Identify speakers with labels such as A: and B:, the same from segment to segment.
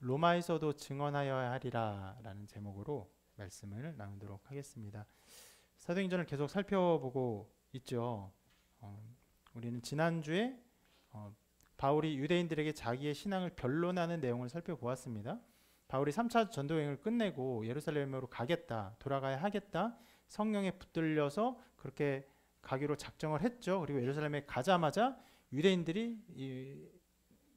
A: 로마에서도 증언하여야 하리라 라는 제목으로 말씀을 나누도록 하겠습니다. 사도행전을 계속 살펴보고 있죠. 우리는 지난주에 바울이 유대인들에게 자기의 신앙을 변론하는 내용을 살펴보았습니다. 바울이 3차 전도여행을 끝내고 예루살렘으로 가겠다, 돌아가야 하겠다, 성령에 붙들려서 그렇게 가기로 작정을 했죠. 그리고 예루살렘에 가자마자 유대인들이 이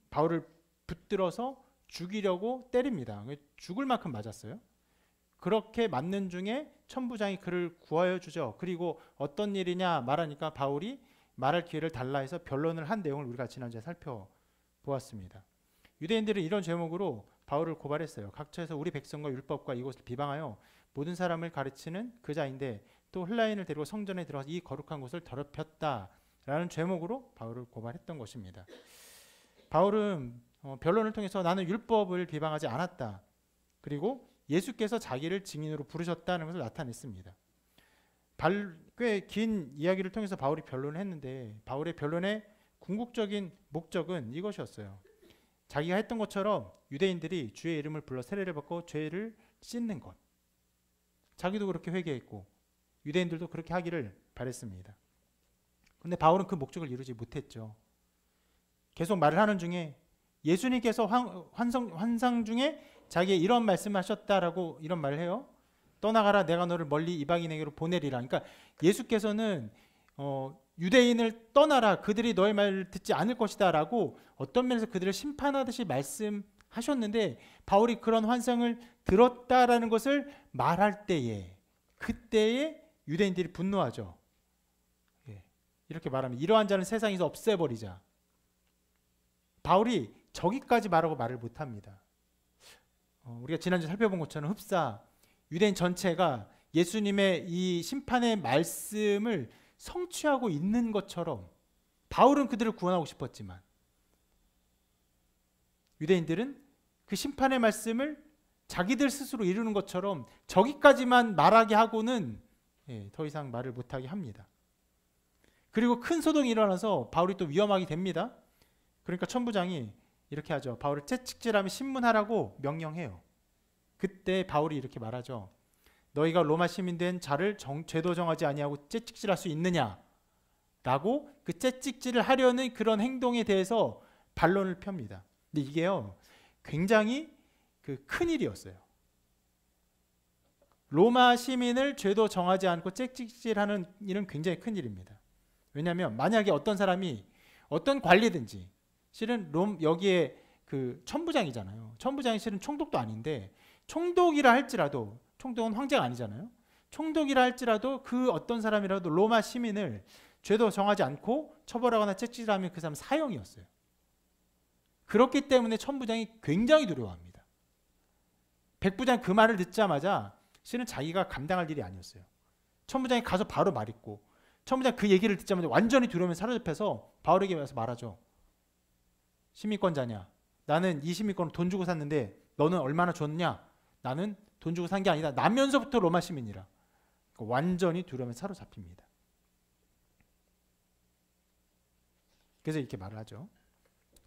A: 바울을 붙들어서 죽이려고 때립니다. 죽을 만큼 맞았어요. 그렇게 맞는 중에 천부장이 그를 구하여 주죠. 그리고 어떤 일이냐 말하니까 바울이 말할 기회를 달라 해서 변론을 한 내용을 우리가 지난주에 살펴보았습니다. 유대인들은 이런 제목으로 바울을 고발했어요. 각처에서 우리 백성과 율법과 이곳을 비방하여 모든 사람을 가르치는 그 자인데 또 헬라인을 데리고 성전에 들어가서 이 거룩한 곳을 더럽혔다라는 제목으로 바울을 고발했던 것입니다. 바울은 변론을 통해서 나는 율법을 비방하지 않았다. 그리고 예수께서 자기를 증인으로 부르셨다는 것을 나타냈습니다. 꽤 긴 이야기를 통해서 바울이 변론을 했는데 바울의 변론의 궁극적인 목적은 이것이었어요. 자기가 했던 것처럼 유대인들이 주의 이름을 불러 세례를 받고 죄를 씻는 것. 자기도 그렇게 회개했고 유대인들도 그렇게 하기를 바랬습니다. 그런데 바울은 그 목적을 이루지 못했죠. 계속 말을 하는 중에 예수님께서 환상 중에 자기의 이런 말씀하셨다라고 이런 말을 해요. 떠나가라 내가 너를 멀리 이방인에게로 보내리라. 그러니까 예수께서는 유대인을 떠나라 그들이 너의 말을 듣지 않을 것이다 라고 어떤 면에서 그들을 심판하듯이 말씀하셨는데 바울이 그런 환상을 들었다라는 것을 말할 때에 그때에 유대인들이 분노하죠. 이렇게 말하면 이러한 자는 세상에서 없애버리자. 바울이 저기까지 말하고 말을 못합니다. 우리가 지난주 살펴본 것처럼 흡사 유대인 전체가 예수님의 이 심판의 말씀을 성취하고 있는 것처럼 바울은 그들을 구원하고 싶었지만 유대인들은 그 심판의 말씀을 자기들 스스로 이루는 것처럼 저기까지만 말하게 하고는 더 이상 말을 못하게 합니다. 그리고 큰 소동이 일어나서 바울이 또 위험하게 됩니다. 그러니까 천부장이 이렇게 하죠. 바울을 채찍질하며 신문하라고 명령해요. 그때 바울이 이렇게 말하죠. 너희가 로마 시민 된 자를 죄도 정하지 아니하고 채찍질할 수 있느냐? 라고 그 채찍질을 하려는 그런 행동에 대해서 반론을 펴니다. 근데 이게요. 굉장히 큰 일이었어요. 로마 시민을 죄도 정하지 않고 채찍질하는 일은 굉장히 큰 일입니다. 왜냐하면 만약에 어떤 사람이 어떤 관리든지 실은 여기에 천부장이잖아요. 천부장이 실은 총독도 아닌데 총독이라 할지라도 총독은 황제가 아니잖아요. 총독이라 할지라도 그 어떤 사람이라도 로마 시민을 죄도 정하지 않고 처벌하거나 채찍질하면 그 사람 사형이었어요. 그렇기 때문에 천부장이 굉장히 두려워합니다. 백부장 그 말을 듣자마자 실은 자기가 감당할 일이 아니었어요. 천부장이 가서 바로 말했고 천부장 그 얘기를 듣자마자 완전히 두려움에 사로잡혀서 바울에게 와서 말하죠. 시민권자냐? 나는 이 시민권을 돈 주고 샀는데 너는 얼마나 줬냐? 나는 돈 주고 산 게 아니다. 나면서부터 로마 시민이라. 그러니까 완전히 두려움에 사로잡힙니다. 그래서 이렇게 말을 하죠.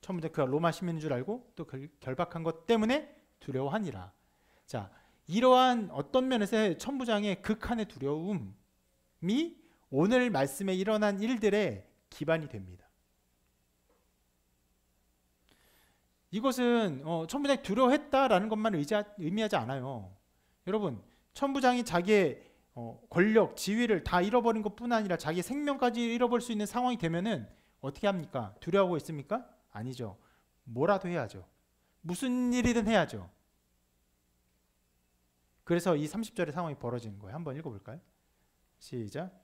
A: 처음부터 그가 로마 시민인 줄 알고 또 결박한 것 때문에 두려워하니라. 자, 이러한 어떤 면에서 천부장의 극한의 두려움이 오늘 말씀에 일어난 일들의 기반이 됩니다. 이것은 천부장이 두려워했다라는 것만 의미하지 않아요. 여러분, 천부장이 자기의 권력, 지위를 다 잃어버린 것뿐 아니라 자기의 생명까지 잃어버릴 수 있는 상황이 되면은 어떻게 합니까? 두려워하고 있습니까? 아니죠. 뭐라도 해야죠. 무슨 일이든 해야죠. 그래서 이 30절의 상황이 벌어지는 거예요. 한번 읽어볼까요? 시작.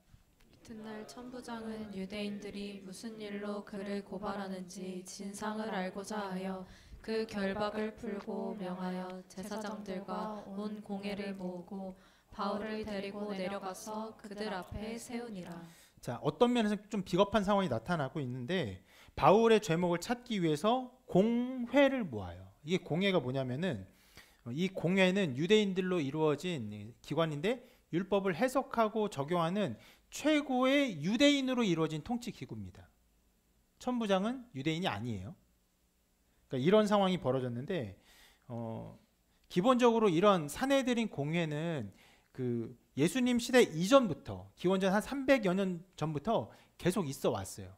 B: 이튿날 천부장은 유대인들이 무슨 일로 그를 고발하는지 진상을 알고자 하여 그 결박을 풀고 명하여 제사장들과 온 공회를 모으고 바울을 데리고 내려가서 그들 앞에 세우니라.
A: 자, 어떤 면에서 좀 비겁한 상황이 나타나고 있는데 바울의 죄목을 찾기 위해서 공회를 모아요. 이게 공회가 뭐냐면은 이 공회는 유대인들로 이루어진 기관인데 율법을 해석하고 적용하는 최고의 유대인으로 이루어진 통치 기구입니다. 천부장은 유대인이 아니에요. 그러니까 이런 상황이 벌어졌는데 기본적으로 이런 사내들인 공회는 그 예수님 시대 이전부터 기원전 한 300여 년 전부터 계속 있어 왔어요.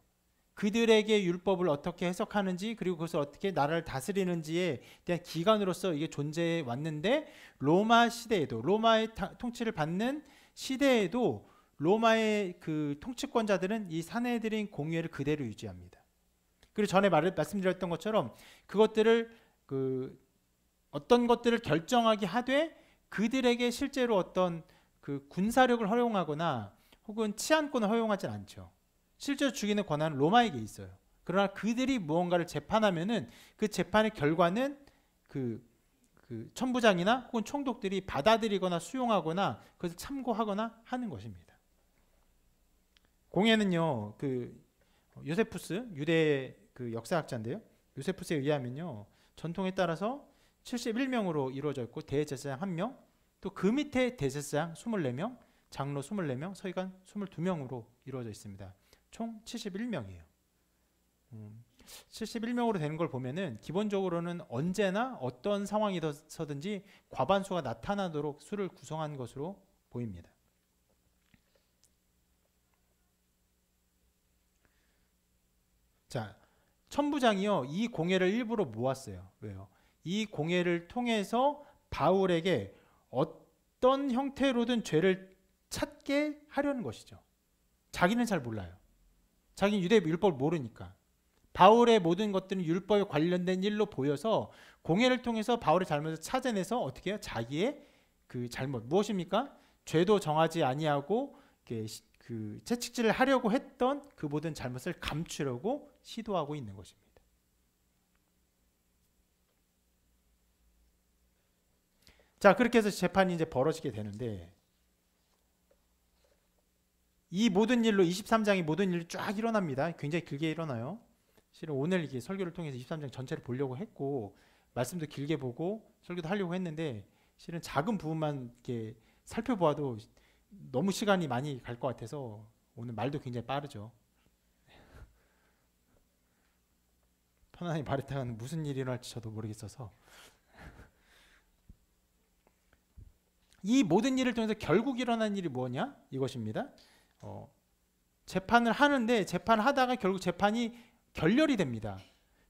A: 그들에게 율법을 어떻게 해석하는지 그리고 그것을 어떻게 나라를 다스리는지에 대한 기관으로서 이게 존재해 왔는데 로마 시대에도 로마의 통치를 받는 시대에도 로마의 그 통치권자들은 이 사내들인 공회를 그대로 유지합니다. 그리고 전에 말씀드렸던 것처럼 그것들을 어떤 것들을 결정하게 하되 그들에게 실제로 어떤 그 군사력을 허용하거나 혹은 치안권을 허용하진 않죠. 실제로 죽이는 권한은 로마에게 있어요. 그러나 그들이 무언가를 재판하면은 그 재판의 결과는 그 천부장이나 혹은 총독들이 받아들이거나 수용하거나 그것을 참고하거나 하는 것입니다. 공회는요, 요세푸스 유대 그 역사학자인데요. 요세푸스에 의하면요, 전통에 따라서 71명으로 이루어져 있고 대제사장 1명, 또 그 밑에 대제사장 24명, 장로 24명, 서기관 22명으로 이루어져 있습니다. 총 71명이에요. 71명으로 되는 걸 보면은 기본적으로는 언제나 어떤 상황이서든지 과반수가 나타나도록 수를 구성한 것으로 보입니다. 자, 천부장이요, 이 공회를 일부러 모았어요. 왜요? 이 공회를 통해서 바울에게 어떤 형태로든 죄를 찾게 하려는 것이죠. 자기는 잘 몰라요. 자기는 유대 율법을 모르니까. 바울의 모든 것들은 율법에 관련된 일로 보여서 공회를 통해서 바울의 잘못을 찾아내서 어떻게 해요? 자기의 그 잘못 무엇입니까? 죄도 정하지 아니하고 그 채찍질을 하려고 했던 그 모든 잘못을 감추려고 시도하고 있는 것입니다. 자, 그렇게 해서 재판이 이제 벌어지게 되는데 이 모든 일로 23장이 모든 일이 쫙 일어납니다. 굉장히 길게 일어나요. 실은 오늘 이게 설교를 통해서 23장 전체를 보려고 했고 말씀도 길게 보고 설교도 하려고 했는데 실은 작은 부분만 이렇게 살펴보아도 너무 시간이 많이 갈 것 같아서 오늘 말도 굉장히 빠르죠. 편안히 말했다가는 무슨 일이 일어날지 저도 모르겠어서 이 모든 일을 통해서 결국 일어난 일이 뭐냐? 이것입니다. 재판을 하는데 재판을 하다가 결국 재판이 결렬이 됩니다.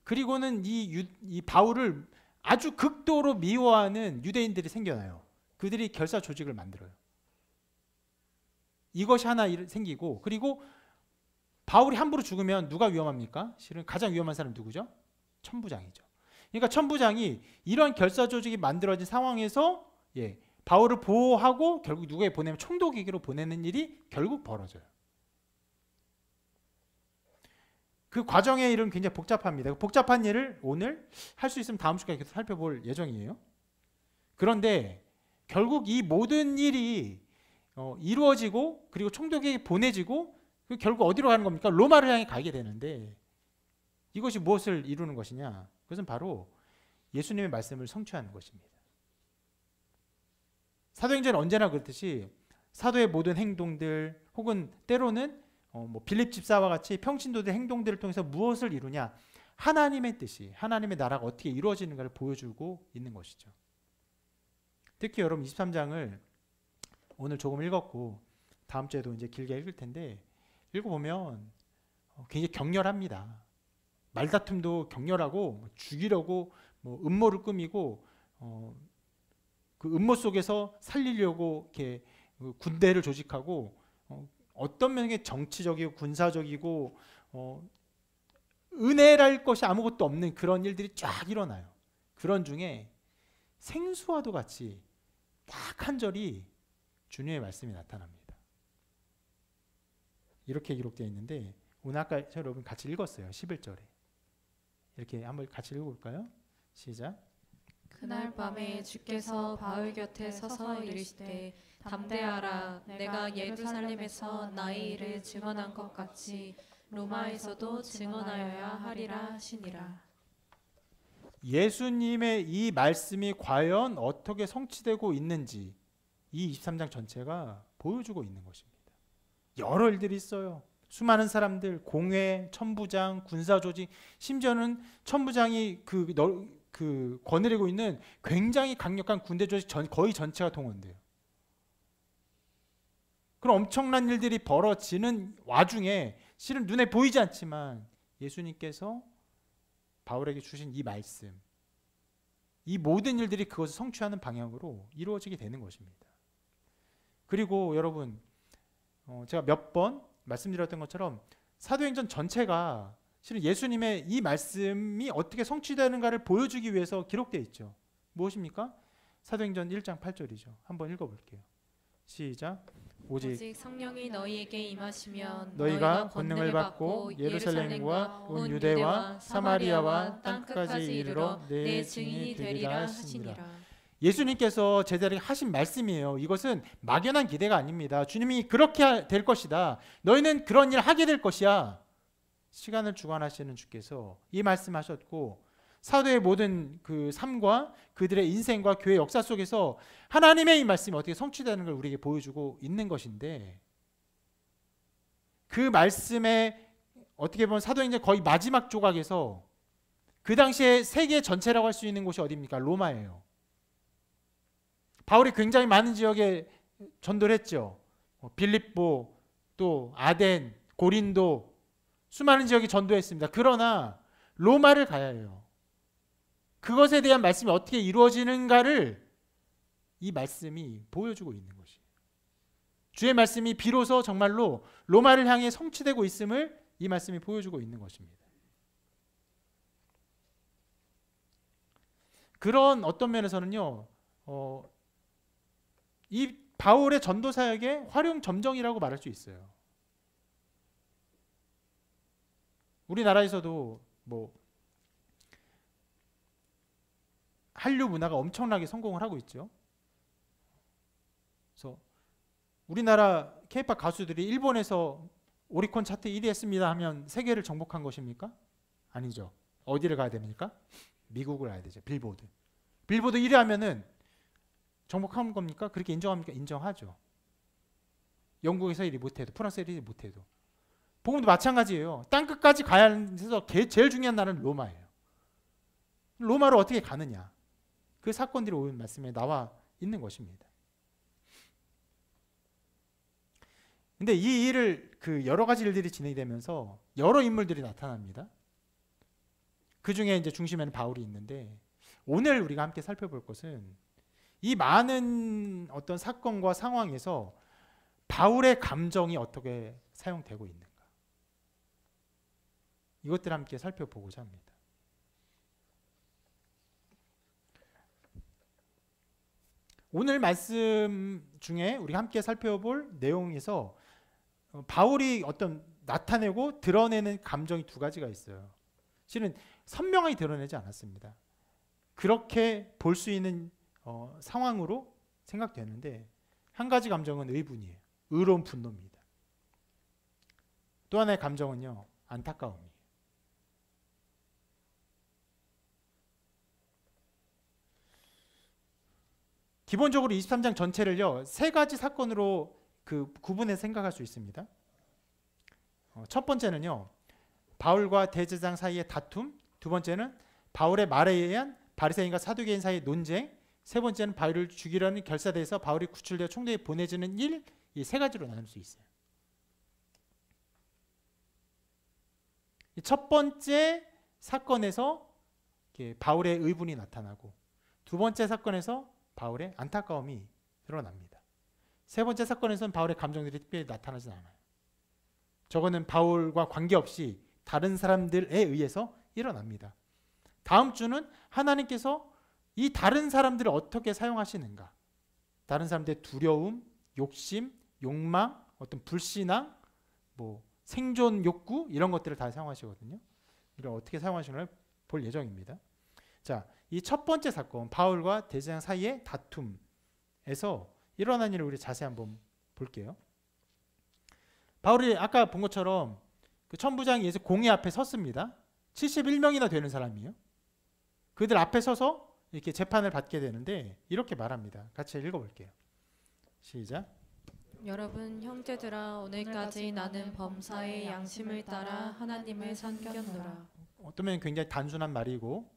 A: 그리고는 이 바울을 아주 극도로 미워하는 유대인들이 생겨나요. 그들이 결사 조직을 만들어요. 이것이 하나 생기고 그리고 바울이 함부로 죽으면 누가 위험합니까? 실은 가장 위험한 사람은 누구죠? 천부장이죠. 그러니까 천부장이 이런 결사 조직이 만들어진 상황에서 바울을 보호하고 결국 누구에 보내면 총독에게로 보내는 일이 결국 벌어져요. 그 과정의 일은 굉장히 복잡합니다. 복잡한 일을 오늘 할 수 있으면 다음 주까지 계속 살펴볼 예정이에요. 그런데 결국 이 모든 일이 이루어지고 그리고 총독에게 보내지고 결국 어디로 가는 겁니까? 로마를 향해 가게 되는데 이것이 무엇을 이루는 것이냐? 그것은 바로 예수님의 말씀을 성취하는 것입니다. 사도행전은 언제나 그렇듯이 사도의 모든 행동들 혹은 때로는 빌립 집사와 같이 평신도들의 행동들을 통해서 무엇을 이루냐? 하나님의 뜻이, 하나님의 나라가 어떻게 이루어지는가를 보여주고 있는 것이죠. 특히 여러분 23장을 오늘 조금 읽었고 다음 주에도 이제 길게 읽을 텐데 읽어보면 굉장히 격렬합니다. 말다툼도 격렬하고 죽이려고 음모를 꾸미고 그 음모 속에서 살리려고 이렇게 군대를 조직하고 어떤 면에 정치적이고 군사적이고 은혜랄 것이 아무것도 없는 그런 일들이 쫙 일어나요. 그런 중에 생수와도 같이 딱 한 절이 주님의 말씀이 나타납니다. 이렇게 기록되어 있는데 오늘 아까 여러분 같이 읽었어요. 11절에. 이렇게 한번 같이 읽어볼까요? 시작.
B: 그날 밤에 주께서 바울 곁에 서서 이르시되 담대하라. 내가 예루살렘에서 나의 일을 증언한 것 같이 로마에서도 증언하여야 하리라 하시니라.
A: 예수님의 이 말씀이 과연 어떻게 성취되고 있는지 이 23장 전체가 보여주고 있는 것입니다. 여러 일들이 있어요. 수많은 사람들, 공회, 천부장, 군사조직, 심지어는 천부장이 그 거느리고 있는 굉장히 강력한 군대 조직 거의 전체가 동원돼요. 그런 엄청난 일들이 벌어지는 와중에 실은 눈에 보이지 않지만 예수님께서 바울에게 주신 이 말씀, 이 모든 일들이 그것을 성취하는 방향으로 이루어지게 되는 것입니다. 그리고 여러분, 제가 몇 번 말씀드렸던 것처럼 사도행전 전체가 실은 예수님의 이 말씀이 어떻게 성취되는가를 보여주기 위해서 기록되어 있죠. 무엇입니까? 사도행전 1장 8절이죠. 한번 읽어볼게요. 시작. 오직
B: 성령이 너희에게 임하시면
A: 너희가 권능을 받고 예루살렘과 온 유대와 사마리아와 땅끝까지 이르러 내 증인이 되리라 하시니라. 예수님께서 제자에게 하신 말씀이에요. 이것은 막연한 기대가 아닙니다. 주님이 그렇게 될 것이다. 너희는 그런 일 하게 될 것이야. 시간을 주관하시는 주께서 이 말씀하셨고 사도의 모든 그 삶과 그들의 인생과 교회 역사 속에서 하나님의 이 말씀이 어떻게 성취되는 걸 우리에게 보여주고 있는 것인데, 그 말씀에 어떻게 보면 사도행전 거의 마지막 조각에서 그 당시에 세계 전체라고 할 수 있는 곳이 어디입니까? 로마예요. 바울이 굉장히 많은 지역에 전도를 했죠. 빌립보, 또 아덴, 고린도, 수많은 지역이 전도했습니다. 그러나 로마를 가야 해요. 그것에 대한 말씀이 어떻게 이루어지는가를 이 말씀이 보여주고 있는 것이에요. 주의 말씀이 비로소 정말로 로마를 향해 성취되고 있음을 이 말씀이 보여주고 있는 것입니다. 그런 어떤 면에서는요, 이 바울의 전도 사역의 활용점정이라고 말할 수 있어요. 우리나라에서도 뭐 한류 문화가 엄청나게 성공을 하고 있죠. 그래서 우리나라 K-팝 가수들이 일본에서 오리콘 차트 1위 했습니다 하면 세계를 정복한 것입니까? 아니죠. 어디를 가야 됩니까? 미국을 가야 되죠. 빌보드. 빌보드 1위 하면은 정복한 겁니까? 그렇게 인정합니까? 인정하죠. 영국에서 1위 못해도, 프랑스에서 1위 못해도. 복음도 마찬가지예요. 땅끝까지 가야 해서 제일 중요한 나라는 로마예요. 로마로 어떻게 가느냐. 그 사건들이 오늘 말씀에 나와 있는 것입니다. 근데 이 일을 그 여러 가지 일들이 진행이 되면서 여러 인물들이 나타납니다. 그 중에 이제 중심에는 바울이 있는데, 오늘 우리가 함께 살펴볼 것은 이 많은 어떤 사건과 상황에서 바울의 감정이 어떻게 사용되고 있는가, 이것들을 함께 살펴보고자 합니다. 오늘 말씀 중에 우리가 함께 살펴볼 내용에서 바울이 어떤 나타내고 드러내는 감정이 두 가지가 있어요. 실은 선명하게 드러내지 않았습니다. 그렇게 볼 수 있는 상황으로 생각되는데, 한 가지 감정은 의분이에요. 의로운 분노입니다. 또 하나의 감정은요, 안타까움이에요. 기본적으로 23장 전체를요, 세 가지 사건으로 구분해서 생각할 수 있습니다. 첫 번째는요, 바울과 대제사장 사이의 다툼. 두 번째는 바울의 말에 의한 바리새인과 사두개인 사이의 논쟁. 세 번째는 바울을 죽이려는 결사대에서 바울이 구출되어 총독에 보내지는 일. 이 세 가지로 나눌 수 있어요. 첫 번째 사건에서 바울의 의분이 나타나고, 두 번째 사건에서 바울의 안타까움이 드러납니다. 세 번째 사건에서는 바울의 감정들이 특별히 나타나지 않아요. 저거는 바울과 관계없이 다른 사람들에 의해서 일어납니다. 다음 주는 하나님께서 이 다른 사람들을 어떻게 사용하시는가, 다른 사람들의 두려움, 욕심, 욕망, 어떤 불신앙, 뭐 생존 욕구, 이런 것들을 다 사용하시거든요. 이걸 어떻게 사용하시는가 볼 예정입니다. 자, 이 첫 번째 사건, 바울과 대제사장 사이의 다툼에서 일어난 일을 우리 자세히 한번 볼게요. 바울이 아까 본 것처럼 그 천부장이 예수 공회 앞에 섰습니다. 71명이나 되는 사람이에요. 그들 앞에 서서 이렇게 재판을 받게 되는데 이렇게 말합니다. 같이 읽어볼게요. 시작.
B: 여러분 형제들아, 오늘까지 나는 범사의 양심을 따라 하나님을 섬겼노라.
A: 어떤 면은 굉장히 단순한 말이고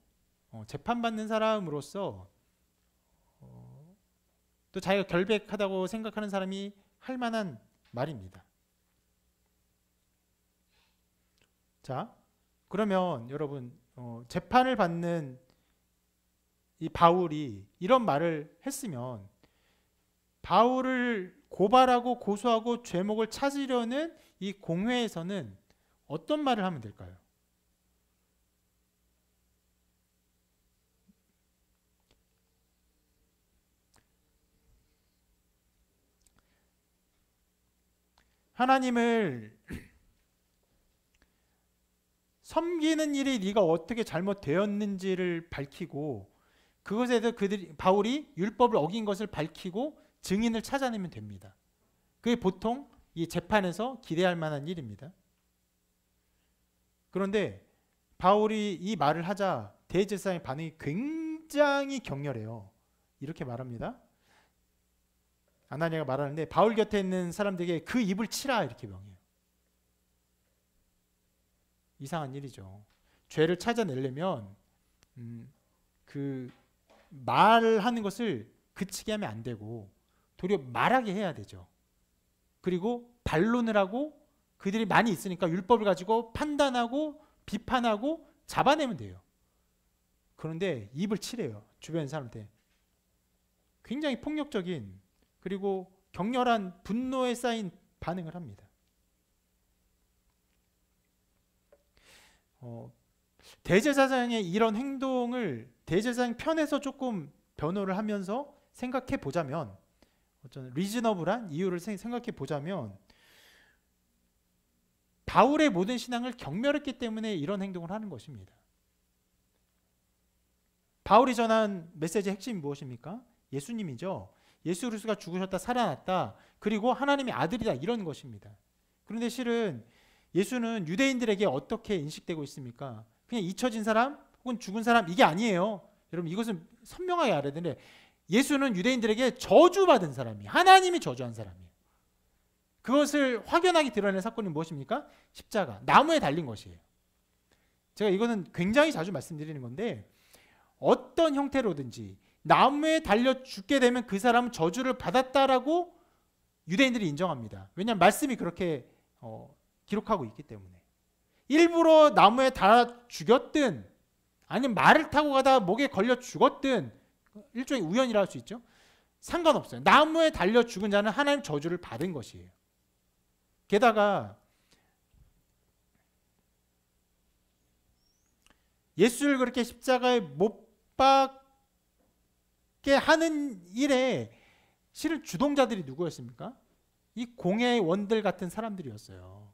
A: 재판받는 사람으로서 또 자기가 결백하다고 생각하는 사람이 할 만한 말입니다. 자, 그러면 여러분 재판을 받는 이 바울이 이런 말을 했으면 바울을 고발하고 고소하고 죄목을 찾으려는 이 공회에서는 어떤 말을 하면 될까요? 하나님을 섬기는 일이 네가 어떻게 잘못되었는지를 밝히고 그것에 대해서 바울이 율법을 어긴 것을 밝히고 증인을 찾아내면 됩니다. 그게 보통 이 재판에서 기대할 만한 일입니다. 그런데 바울이 이 말을 하자 대제사장의 반응이 굉장히 격렬해요. 이렇게 말합니다. 아나니아가 말하는데 바울 곁에 있는 사람들에게 그 입을 치라 이렇게 명해요. 이상한 일이죠. 죄를 찾아내려면 그 말하는 것을 그치게 하면 안 되고 도리어 말하게 해야 되죠. 그리고 반론을 하고 그들이 많이 있으니까 율법을 가지고 판단하고 비판하고 잡아내면 돼요. 그런데 입을 치래요. 주변 사람한테. 굉장히 폭력적인 그리고 격렬한 분노에 쌓인 반응을 합니다. 대제사장의 이런 행동을 대제사장 편에서 조금 변호를 하면서 생각해 보자면 어떤 리즈너블한 이유를 생각해 보자면 바울의 모든 신앙을 경멸했기 때문에 이런 행동을 하는 것입니다. 바울이 전한 메시지의 핵심이 무엇입니까? 예수님이죠. 예수 그리스도가 죽으셨다 살아났다 그리고 하나님의 아들이다 이런 것입니다. 그런데 실은 예수는 유대인들에게 어떻게 인식되고 있습니까? 그냥 잊혀진 사람 혹은 죽은 사람 이게 아니에요. 여러분 이것은 선명하게 알아야 되는데 예수는 유대인들에게 저주받은 사람이에요. 하나님이 저주한 사람이에요. 그것을 확연하게 드러낸 사건이 무엇입니까? 십자가, 나무에 달린 것이에요. 제가 이거는 굉장히 자주 말씀드리는 건데 어떤 형태로든지 나무에 달려 죽게 되면 그 사람은 저주를 받았다라고 유대인들이 인정합니다. 왜냐하면 말씀이 그렇게 기록하고 있기 때문에. 일부러 나무에 달아 죽였든 아니면 말을 타고 가다 목에 걸려 죽었든 일종의 우연이라 할 수 있죠. 상관없어요. 나무에 달려 죽은 자는 하나님 저주를 받은 것이에요. 게다가 예수를 그렇게 십자가에 못 박게 하는 일에 실은 주동자들이 누구였습니까? 이 공의 원들 같은 사람들이었어요.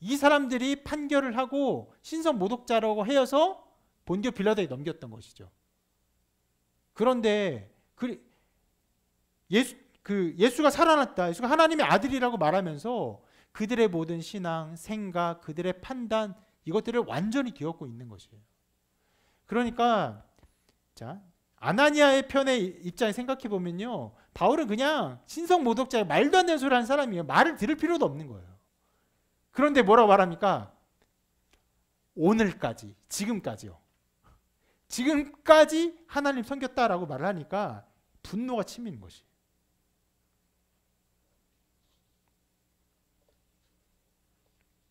A: 이 사람들이 판결을 하고 신성 모독자라고 해서 본디오 빌라도에 넘겼던 것이죠. 그런데 예수가 살아났다, 예수가 하나님의 아들이라고 말하면서 그들의 모든 신앙, 생각, 그들의 판단 이것들을 완전히 뒤엎고 있는 것이에요. 그러니까 자 아나니아의 편의 입장에 생각해 보면요, 바울은 그냥 신성 모독자의 말도 안 되는 소리 하는 사람이에요. 말을 들을 필요도 없는 거예요. 그런데 뭐라고 말합니까? 오늘까지, 지금까지요. 지금까지 하나님 섬겼다라고 말을 하니까 분노가 치미는 것이.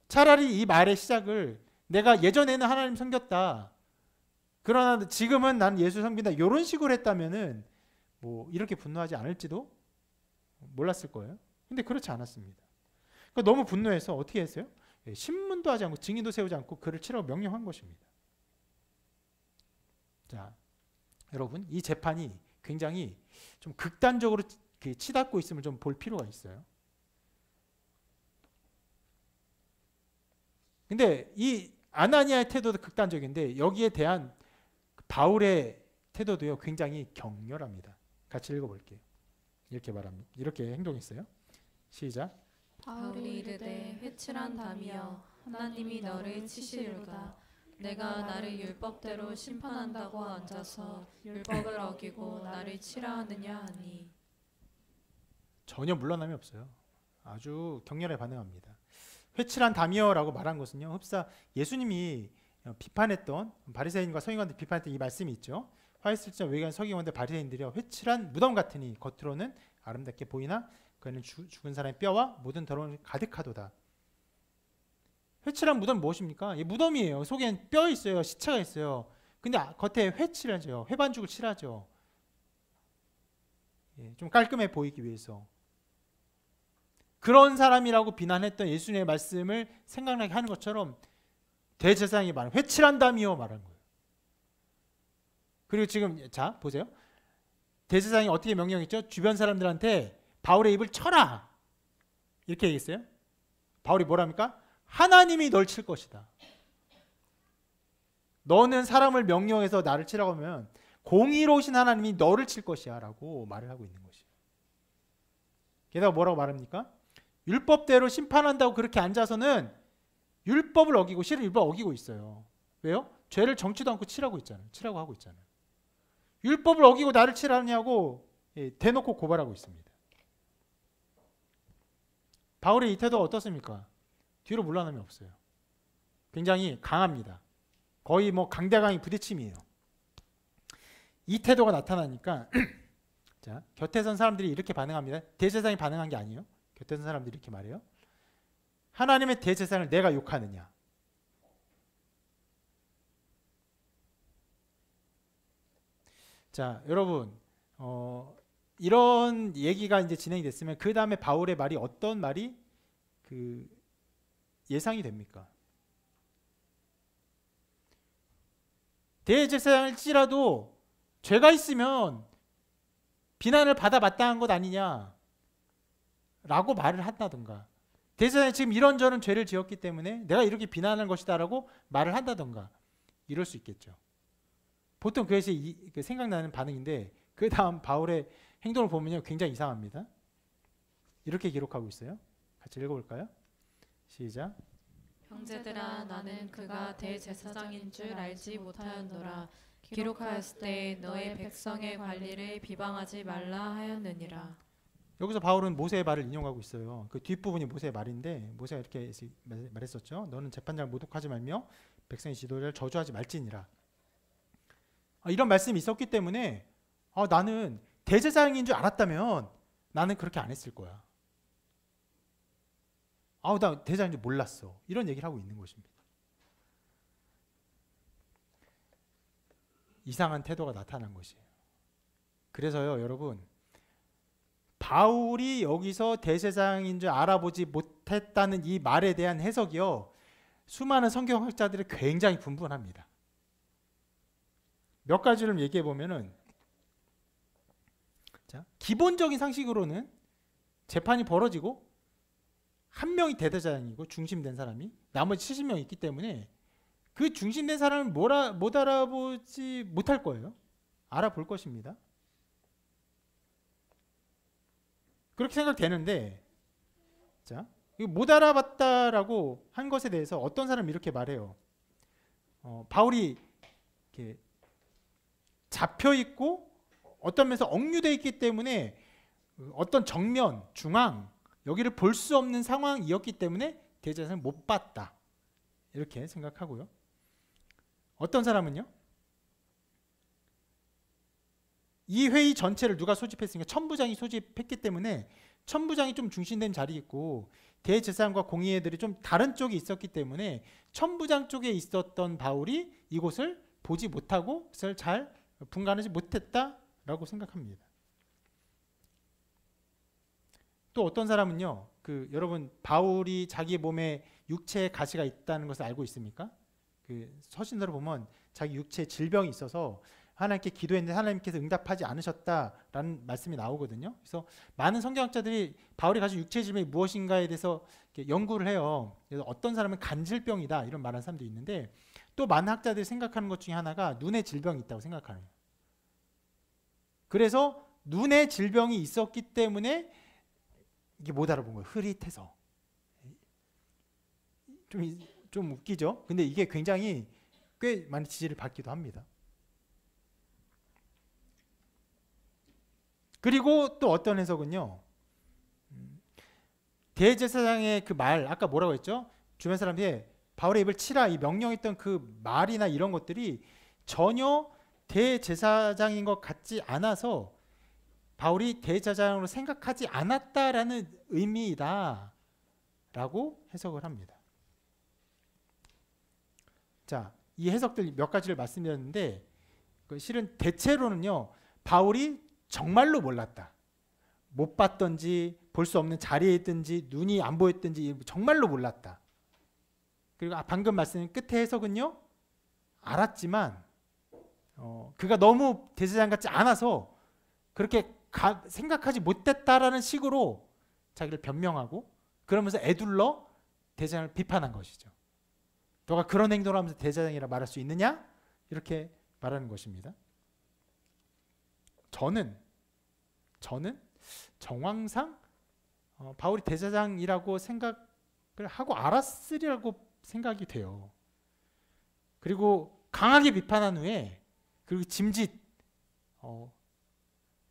A: 차라리 이 말의 시작을 내가 예전에는 하나님 섬겼다, 그러나 지금은 난 예수 섬긴다, 이런 식으로 했다면은 뭐 이렇게 분노하지 않을지도 몰랐을 거예요. 근데 그렇지 않았습니다. 그러니까 너무 분노해서 어떻게 했어요? 신문도 하지 않고 증인도 세우지 않고 그를 치라고 명령한 것입니다. 자, 여러분 이 재판이 굉장히 좀 극단적으로 치닫고 있음을 좀 볼 필요가 있어요. 근데 이 아나니아의 태도도 극단적인데 여기에 대한 바울의 태도도요 굉장히 격렬합니다. 같이 읽어볼게요. 이렇게 말합니다. 이렇게 행동했어요. 시작.
B: 바울이 이르되 회칠한 담이여 하나님이 너를 치시리로다. 내가 나를 율법대로 심판한다고 앉아서 율법을 어기고 나를 치라 하느냐 하니.
A: 전혀 물러남이 없어요. 아주 격렬하게 반응합니다. 회칠한 담이여라고 말한 것은요, 흡사 예수님이 비판했던 바리새인과 서기관들 비판했던 이 말씀이 있죠. 화 있을 때 외관 서기관들 바리새인들이여 회칠한 무덤 같으니 겉으로는 아름답게 보이나 그는 죽은 사람의 뼈와 모든 더러움이 가득하도다. 회칠한 무덤이 무엇입니까? 이 무덤이에요. 속엔 뼈 있어요. 시체가 있어요. 근데 겉에 회칠하죠. 회반죽을 칠하죠. 좀 깔끔해 보이기 위해서. 그런 사람이라고 비난했던 예수님의 말씀을 생각나게 하는 것처럼 대제사장이 말한 회칠한다미요 말한 거예요. 그리고 지금 자 보세요. 대제사장이 어떻게 명령했죠? 주변 사람들한테 바울의 입을 쳐라 이렇게 얘기했어요. 바울이 뭐랍니까? 하나님이 널 칠 것이다. 너는 사람을 명령해서 나를 치라고 하면 공의로우신 하나님이 너를 칠 것이야 라고 말을 하고 있는 것이에요. 게다가 뭐라고 말합니까? 율법대로 심판한다고 그렇게 앉아서는 율법을 어기고 실은 율법을 어기고 있어요. 왜요? 죄를 정치도 않고 치라고 하고 있잖아요. 율법을 어기고 나를 치라냐고 대놓고 고발하고 있습니다. 바울의 이 태도가 어떻습니까? 뒤로 물러남이 없어요. 굉장히 강합니다. 거의 뭐 강대강의 부딪힘이에요. 이 태도가 나타나니까 자, 곁에 선 사람들이 이렇게 반응합니다. 대제사장이 반응한 게 아니에요. 곁에 선 사람들이 이렇게 말해요. 하나님의 대제사장을 내가 욕하느냐. 자, 여러분 이런 얘기가 이제 진행이 됐으면 그 다음에 바울의 말이 어떤 말이 예상이 됩니까? 대제사장일지라도 죄가 있으면 비난을 받아 마땅한 것 아니냐 라고 말을 한다던가, 대제사장이 지금 이런저런 죄를 지었기 때문에 내가 이렇게 비난하는 것이다 라고 말을 한다던가 이럴 수 있겠죠. 보통 그것이 생각나는 반응인데 그 다음 바울의 행동을 보면요 굉장히 이상합니다. 이렇게 기록하고 있어요. 같이 읽어볼까요? 시작.
B: 형제들아 나는 그가 대제사장인 줄 알지 못하였노라. 기록하였을 때 너의 백성의 관리를 비방하지 말라 하였느니라.
A: 여기서 바울은 모세의 말을 인용하고 있어요. 그 뒷부분이 모세의 말인데 모세가 이렇게 말했었죠. 너는 재판장을 모독하지 말며 백성의 지도자를 저주하지 말지니라. 이런 말씀이 있었기 때문에 나는 대제사장인 줄 알았다면 나는 그렇게 안 했을 거야. 나 대제사장인 줄 몰랐어. 이런 얘기를 하고 있는 것입니다. 이상한 태도가 나타난 것이에요. 그래서요 여러분, 바울이 여기서 대제사장인 줄 알아보지 못했다는 이 말에 대한 해석이요 수많은 성경학자들이 굉장히 분분합니다. 몇 가지를 얘기해 보면은, 자, 기본적인 상식으로는 재판이 벌어지고 한 명이 대제사장이고 중심된 사람이 나머지 70명이 있기 때문에 그 중심된 사람을 못 알아보지 못할 거예요. 알아볼 것입니다. 그렇게 생각되는데, 자, 못 알아봤다라고 한 것에 대해서 어떤 사람이 이렇게 말해요. 바울이 이렇게 잡혀 있고 어떤 면에서 억류되어 있기 때문에 어떤 정면, 중앙 여기를 볼 수 없는 상황이었기 때문에 대제사장을 못 봤다. 이렇게 생각하고요. 어떤 사람은요. 이 회의 전체를 누가 소집했으니까 천부장이 소집했기 때문에 천부장이 좀 중심된 자리에 있고 대제사장과 공의회들이 좀 다른 쪽에 있었기 때문에 천부장 쪽에 있었던 바울이 이곳을 보지 못하고 그것을 잘 분간하지 못했다라고 생각합니다. 또 어떤 사람은요, 여러분 바울이 자기 몸에 육체의 가시가 있다는 것을 알고 있습니까? 서신서를 보면 자기 육체에 질병이 있어서 하나님께 기도했는데 하나님께서 응답하지 않으셨다라는 말씀이 나오거든요. 그래서 많은 성경학자들이 바울이 가진 육체 질병이 무엇인가에 대해서 연구를 해요. 그래서 어떤 사람은 간질병이다 이런 말하는 사람도 있는데 또 많은 학자들이 생각하는 것 중에 하나가 눈의 질병이 있다고 생각하는 거예요. 그래서 눈의 질병이 있었기 때문에 이게 못 알아본 거예요. 흐릿해서. 좀 웃기죠? 근데 이게 굉장히 꽤 많은 지지를 받기도 합니다. 그리고 또 어떤 해석은요. 대제사장의 그 말, 아까 뭐라고 했죠? 주변 사람들이 바울의 입을 치라 이 명령했던 그 말이나 이런 것들이 전혀 대제사장인 것 같지 않아서 바울이 대제사장으로 생각하지 않았다라는 의미이다 라고 해석을 합니다. 자, 이 해석들 몇 가지를 말씀드렸는데 실은 대체로는요, 바울이 정말로 몰랐다, 못 봤던지 볼 수 없는 자리에 있든지 눈이 안 보였든지 정말로 몰랐다. 그리고 방금 말씀드린 끝에 해석은요, 알았지만 그가 너무 대제사장 같지 않아서 그렇게 생각하지 못했다라는 식으로 자기를 변명하고 그러면서 애둘러 대제사장을 비판한 것이죠. 너가 그런 행동을 하면서 대제사장이라 말할 수 있느냐? 이렇게 말하는 것입니다. 저는 정황상 바울이 대제사장이라고 생각을 하고 알았으리라고 생각이 돼요. 그리고 강하게 비판한 후에 그리고 짐짓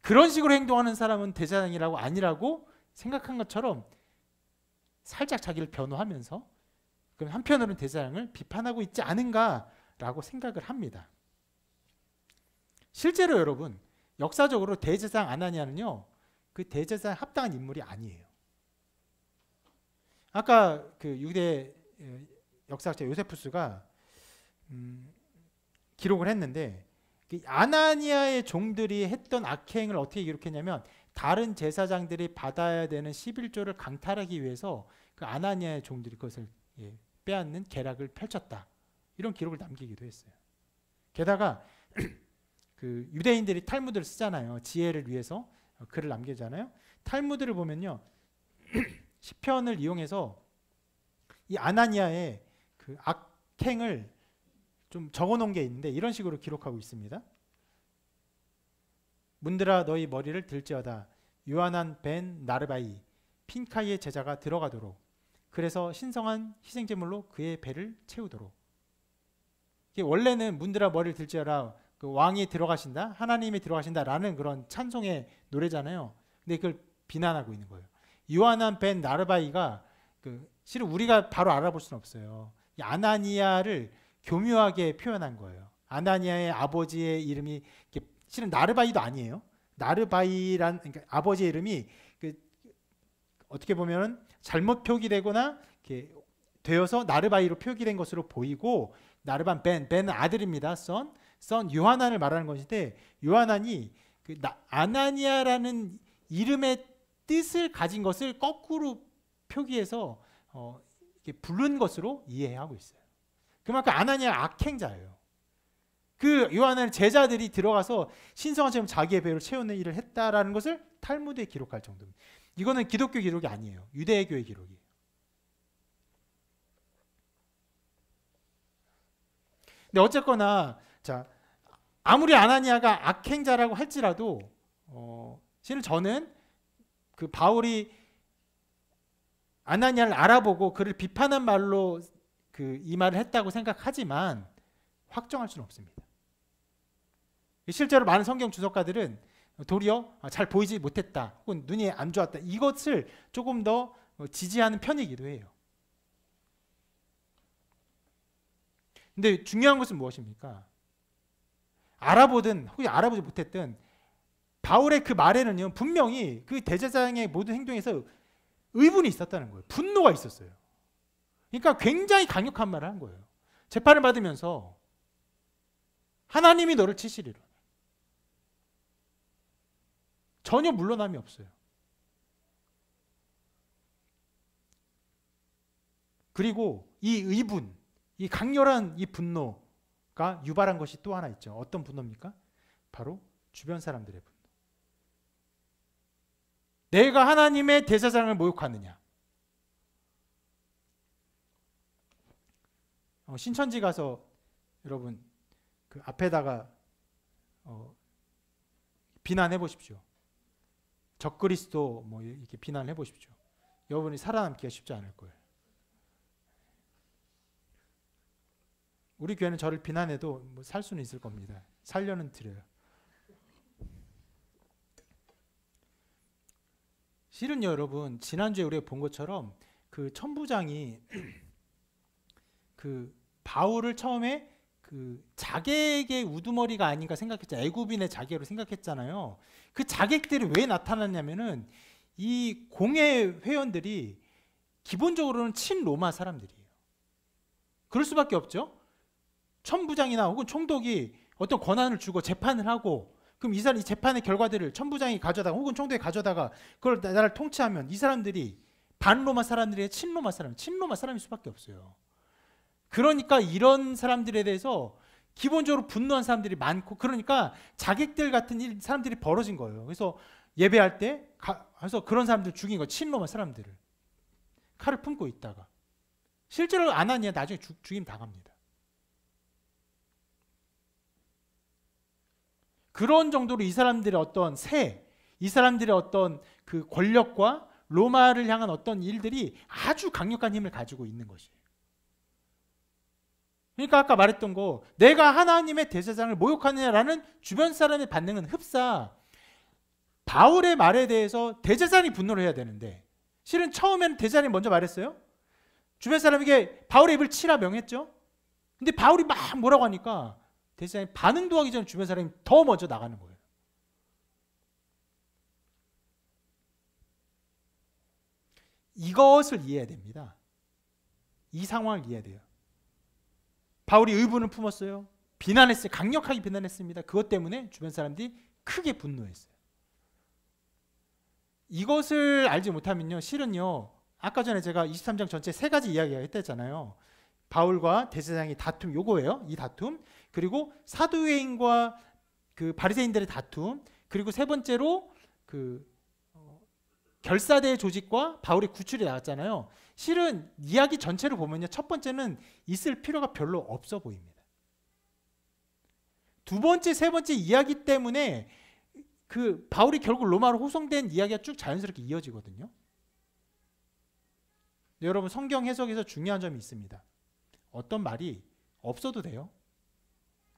A: 그런 식으로 행동하는 사람은 대제사장이라고 아니라고 생각한 것처럼 살짝 자기를 변호하면서 그럼 한편으로는 대제사장을 비판하고 있지 않은가라고 생각을 합니다. 실제로 여러분, 역사적으로 대제사장 아나니아는요, 그 대제사장 합당한 인물이 아니에요. 아까 그 유대 역사학자 요세푸스가 기록을 했는데, 아나니아의 종들이 했던 악행을 어떻게 기록했냐면, 다른 제사장들이 받아야 되는 11조를 강탈하기 위해서 그 아나니아의 종들이 그것을 빼앗는 계략을 펼쳤다, 이런 기록을 남기기도 했어요. 게다가 그 유대인들이 탈무드를 쓰잖아요. 지혜를 위해서 글을 남기잖아요. 탈무드를 보면요, 시편을 이용해서 이 아나니아의 그 악행을 좀 적어놓은 게 있는데 이런 식으로 기록하고 있습니다. 문드라 너희 머리를 들지어다. 요하난 벤 나르바이 핀카이의 제자가 들어가도록, 그래서 신성한 희생제물로 그의 배를 채우도록. 이게 원래는 문드라 머리를 들지어라, 그 왕이 들어가신다, 하나님이 들어가신다라는 그런 찬송의 노래잖아요. 근데 그걸 비난하고 있는 거예요. 요하난 벤 나르바이가 실은 우리가 바로 알아볼 수는 없어요. 이 아나니아를 교묘하게 표현한 거예요. 아나니아의 아버지의 이름이 실은 나르바이도 아니에요. 나르바이란, 그러니까 아버지의 이름이 어떻게 보면 잘못 표기되거나 이렇게 되어서 나르바이로 표기된 것으로 보이고, 나르반 벤은 아들입니다. 선 요하난을 말하는 것인데, 요하난이 아나니아라는 이름의 뜻을 가진 것을 거꾸로 표기해서 이렇게 부른 것으로 이해하고 있어요. 그만큼 아나니아가 악행자예요. 그 요한의 제자들이 들어가서 신성한 자기의 배를 채우는 일을 했다라는 것을 탈무드에 기록할 정도입니다. 이거는 기독교 기록이 아니에요. 유대교의 기록이에요. 근데 어쨌거나 자, 아무리 아나니아가 악행자라고 할지라도 실은 저는 그 바울이 아나니아를 알아보고 그를 비판한 말로 이 말을 했다고 생각하지만 확정할 수는 없습니다. 실제로 많은 성경 주석가들은 도리어 잘 보이지 못했다, 혹은 눈이 안 좋았다, 이것을 조금 더 지지하는 편이기도 해요. 근데 중요한 것은 무엇입니까? 알아보든 혹은 알아보지 못했든 바울의 그 말에는요, 분명히 그 대제사장의 모든 행동에서 의분이 있었다는 거예요. 분노가 있었어요. 그러니까 굉장히 강력한 말을 한 거예요. 재판을 받으면서 하나님이 너를 치시리라. 전혀 물러남이 없어요. 그리고 이 의분, 이 강렬한 이 분노가 유발한 것이 또 하나 있죠. 어떤 분노입니까? 바로 주변 사람들의 분노. 내가 하나님의 대제사장을 모욕하느냐? 신천지 가서 여러분 그 앞에다가 비난해 보십시오. 적그리스도 뭐 이렇게 비난해 보십시오. 여러분이 살아남기가 쉽지 않을 거예요. 우리 교회는 저를 비난해도 뭐 살 수는 있을 겁니다. 살려는 드려요. 실은요, 여러분, 지난주에 우리가 본 것처럼 그 천부장이 그 바울을 처음에 그 자객의 우두머리가 아닌가 생각했잖아요. 애굽인의 자객으로 생각했잖아요. 그 자객들이 왜 나타났냐면은 이 공회 회원들이 기본적으로는 친로마 사람들이에요. 그럴 수밖에 없죠. 천부장이나 혹은 총독이 어떤 권한을 주고 재판을 하고, 그럼 이 사람 이 재판의 결과들을 천부장이 가져다가 혹은 총독이 가져다가 그걸 나라를 통치하면 이 사람들이 반로마 사람들이 친로마 사람일 수밖에 없어요. 그러니까 이런 사람들에 대해서 기본적으로 분노한 사람들이 많고, 그러니까 자객들 같은 사람들이 벌어진 거예요. 그래서 예배할 때 가서 그런 사람들 죽인 거예요. 친로마 사람들을 칼을 품고 있다가 실제로 아나니아 나중에 죽임 당합니다. 그런 정도로 이 사람들의 어떤 이 사람들의 어떤 그 권력과 로마를 향한 어떤 일들이 아주 강력한 힘을 가지고 있는 것이에요. 그러니까 아까 말했던 거, 내가 하나님의 대제사장을 모욕하느냐라는 주변 사람의 반응은 흡사. 바울의 말에 대해서 대제사장이 분노를 해야 되는데, 실은 처음에는 대제사장이 먼저 말했어요. 주변 사람에게 바울의 입을 치라 명했죠. 근데 바울이 막 뭐라고 하니까 대제사장이 반응도 하기 전에 주변 사람이 더 먼저 나가는 거예요. 이것을 이해해야 됩니다. 이 상황을 이해해야 돼요. 바울이 의분을 품었어요. 비난했어요. 강력하게 비난했습니다. 그것 때문에 주변 사람들이 크게 분노했어요. 이것을 알지 못하면요, 실은요, 아까 전에 제가 23장 전체 세 가지 이야기가 했잖아요. 바울과 대제사장의 다툼, 요거예요. 이 다툼. 그리고 사두개인과 그 바리새인들의 다툼. 그리고 세 번째로 그 결사대 조직과 바울의 구출이 나왔잖아요. 실은 이야기 전체를 보면요, 첫 번째는 있을 필요가 별로 없어 보입니다. 두 번째, 세 번째 이야기 때문에 그 바울이 결국 로마로 호송된 이야기가 쭉 자연스럽게 이어지거든요. 여러분, 성경 해석에서 중요한 점이 있습니다. 어떤 말이 없어도 돼요.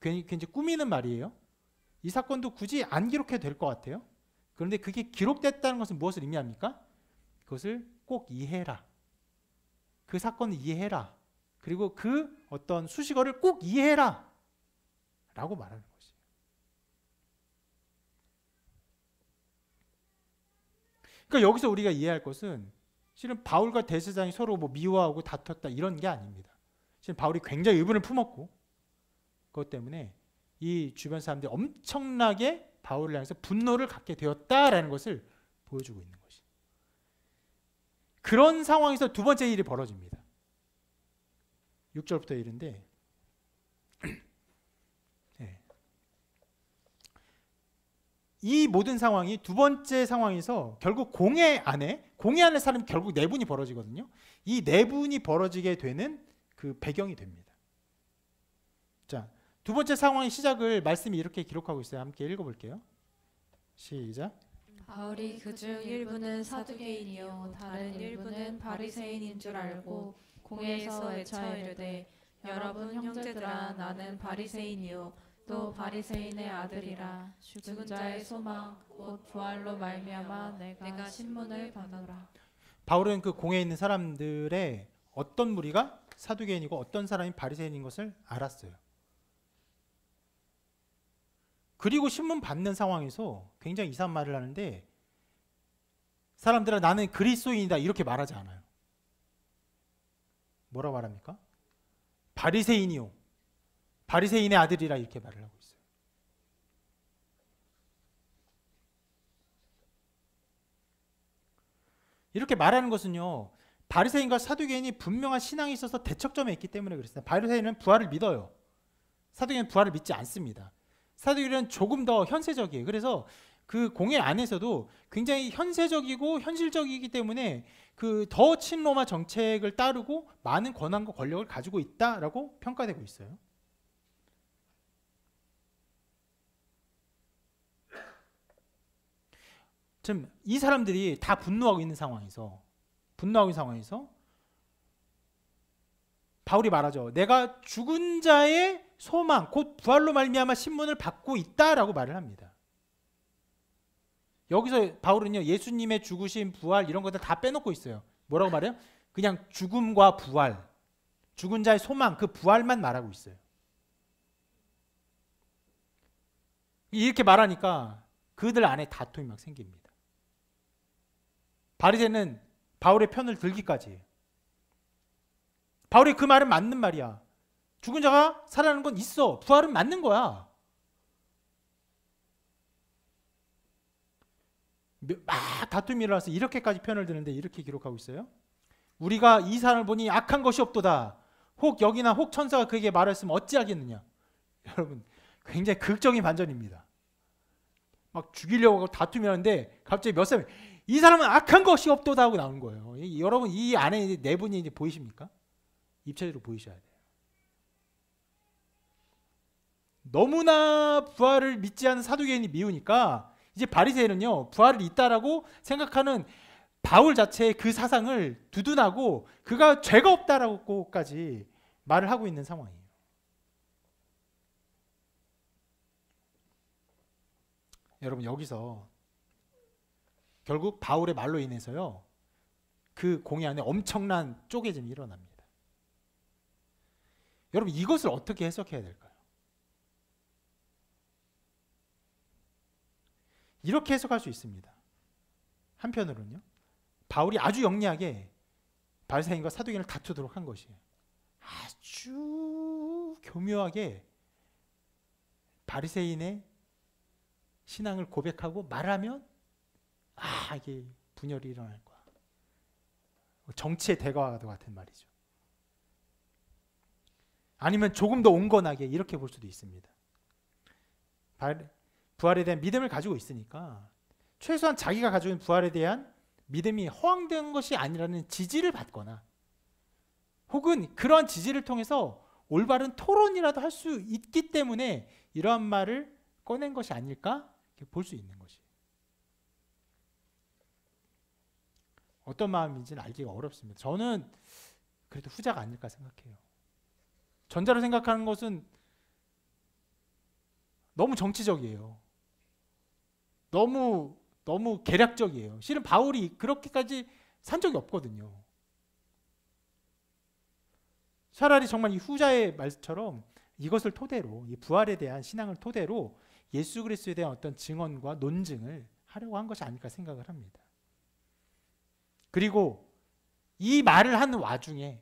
A: 괜히 꾸미는 말이에요. 이 사건도 굳이 안 기록해도 될 것 같아요. 그런데 그게 기록됐다는 것은 무엇을 의미합니까? 그것을 꼭 이해해라. 그 사건을 이해해라. 그리고 그 어떤 수식어를 꼭 이해해라 라고 말하는 것이에요. 그러니까 여기서 우리가 이해할 것은 실은 바울과 대제사장이 서로 뭐 미워하고 다퉜다 이런 게 아닙니다. 실은 바울이 굉장히 의분을 품었고, 그것 때문에 이 주변 사람들이 엄청나게 바울을 향해서 분노를 갖게 되었다라는 것을 보여주고 있는 것이. 그런 상황에서 두 번째 일이 벌어집니다. 6절부터 일인데, 네. 이 모든 상황이 두 번째 상황에서 결국 공회 안에 사람이 결국 내분이 벌어지거든요. 이 내분이 벌어지게 되는 그 배경이 됩니다. 자, 두 번째 상황의 시작을 말씀이 이렇게 기록하고 있어요. 함께 읽어볼게요. 시작.
B: 바울이 그중 일부는 사두개인이요 다른 일부는 바리새인인 줄 알고 공회에서 외쳐 이르되 여러분 형제들아 나는 바리새인이요 또 바리새인의 아들이라 죽은 자의 소망 곧 부활로 말미암아 내가 신문을 받노라.
A: 바울은 그 공회에 있는 사람들의 어떤 무리가 사두개인이고 어떤 사람이 바리새인인 것을 알았어요. 그리고 신문 받는 상황에서 굉장히 이상한 말을 하는데, 사람들은 나는 그리스도인이다 이렇게 말하지 않아요. 뭐라고 말합니까? 바리새인이요 바리새인의 아들이라 이렇게 말을 하고 있어요. 이렇게 말하는 것은요, 바리새인과 사두개인이 분명한 신앙에 있어서 대척점에 있기 때문에 그렇습니다. 바리새인은 부활을 믿어요. 사두개인은 부활을 믿지 않습니다. 사두개인은 조금 더 현세적이에요. 그래서 그 공회 안에서도 굉장히 현세적이고 현실적이기 때문에 그 더 친로마 정책을 따르고 많은 권한과 권력을 가지고 있다라고 평가되고 있어요. 지금 이 사람들이 다 분노하고 있는 상황에서 바울이 말하죠. 내가 죽은 자의 소망 곧 부활로 말미암아 신문을 받고 있다라고 말을 합니다. 여기서 바울은요, 예수님의 죽으심, 부활 이런 것들 다 빼놓고 있어요. 뭐라고 말해요? 그냥 죽음과 부활, 죽은 자의 소망, 그 부활만 말하고 있어요. 이렇게 말하니까 그들 안에 다툼이 막 생깁니다. 바리새인은 바울의 편을 들기까지 해요. 바울이 그 말은 맞는 말이야. 죽은 자가 살아나는 건 있어. 부활은 맞는 거야. 막 다툼이 일어나서 이렇게까지 편을 드는데 이렇게 기록하고 있어요. 우리가 이 사람을 보니 악한 것이 없도다. 혹 여기나 혹 천사가 그에게 말했으면 어찌하겠느냐. 여러분 굉장히 극적인 반전입니다. 막 죽이려고 하고 다툼이 하는데 갑자기 몇 사람이 이 사람은 악한 것이 없도다 하고 나오는 거예요. 여러분 이 안에 네 분이 이제 보이십니까? 입체적으로 보이셔야 돼요. 너무나 부활을 믿지 않는 사두개인이 미우니까 이제 바리새인은요 부활을 있다라고 생각하는 바울 자체의 그 사상을 두둔하고 그가 죄가 없다라고까지 말을 하고 있는 상황이에요. 여러분 여기서 결국 바울의 말로 인해서요 그 공회 안에 엄청난 쪼개짐이 일어납니다. 여러분 이것을 어떻게 해석해야 될까요? 이렇게 해석할 수 있습니다. 한편으로는요 바울이 아주 영리하게 바리새인과 사두개인을 다투도록 한 것이에요. 아주 교묘하게 바리새인의 신앙을 고백하고 말하면 이게 분열이 일어날 거야. 정치의 대과와 같은 말이죠. 아니면 조금 더 온건하게 이렇게 볼 수도 있습니다. 부활에 대한 믿음을 가지고 있으니까 최소한 자기가 가지고 있는 부활에 대한 믿음이 허황된 것이 아니라는 지지를 받거나 혹은 그러한 지지를 통해서 올바른 토론이라도 할 수 있기 때문에 이러한 말을 꺼낸 것이 아닐까 볼 수 있는 것이. 어떤 마음인지는 알기가 어렵습니다. 저는 그래도 후자가 아닐까 생각해요. 전자로 생각하는 것은 너무 정치적이에요. 너무 계략적이에요. 실은 바울이 그렇게까지 산 적이 없거든요. 차라리 정말 이 후자의 말처럼 이것을 토대로 이 부활에 대한 신앙을 토대로 예수 그리스도에 대한 어떤 증언과 논증을 하려고 한 것이 아닐까 생각을 합니다. 그리고 이 말을 하는 와중에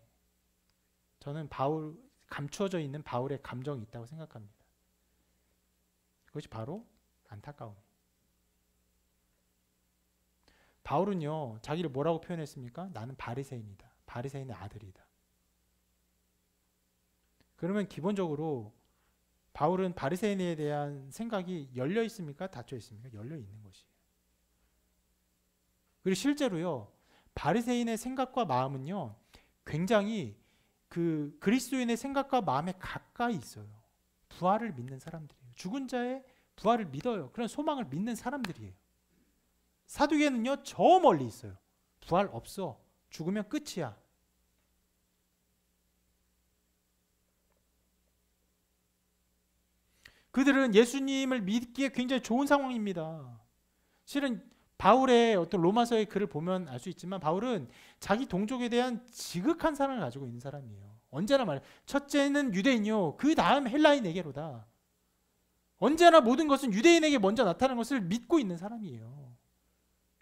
A: 저는 감추어져 있는 바울의 감정이 있다고 생각합니다. 그것이 바로 안타까움이에요. 바울은요 자기를 뭐라고 표현했습니까? 나는 바리새인이다. 바리새인의 아들이다. 그러면 기본적으로 바울은 바리새인에 대한 생각이 열려 있습니까? 닫혀 있습니까? 열려 있는 것이에요. 그리고 실제로요 바리새인의 생각과 마음은요 굉장히 그 그리스도인의 생각과 마음에 가까이 있어요. 부활을 믿는 사람들이에요. 죽은 자의 부활을 믿어요. 그런 소망을 믿는 사람들이에요. 사두개는요 저 멀리 있어요. 부활 없어. 죽으면 끝이야. 그들은 예수님을 믿기에 굉장히 좋은 상황입니다. 실은 바울의 어떤 로마서의 글을 보면 알 수 있지만 바울은 자기 동족에 대한 지극한 사랑을 가지고 있는 사람이에요. 언제나 말해요. 첫째는 유대인이요. 그 다음 헬라인에게로다. 언제나 모든 것은 유대인에게 먼저 나타나는 것을 믿고 있는 사람이에요.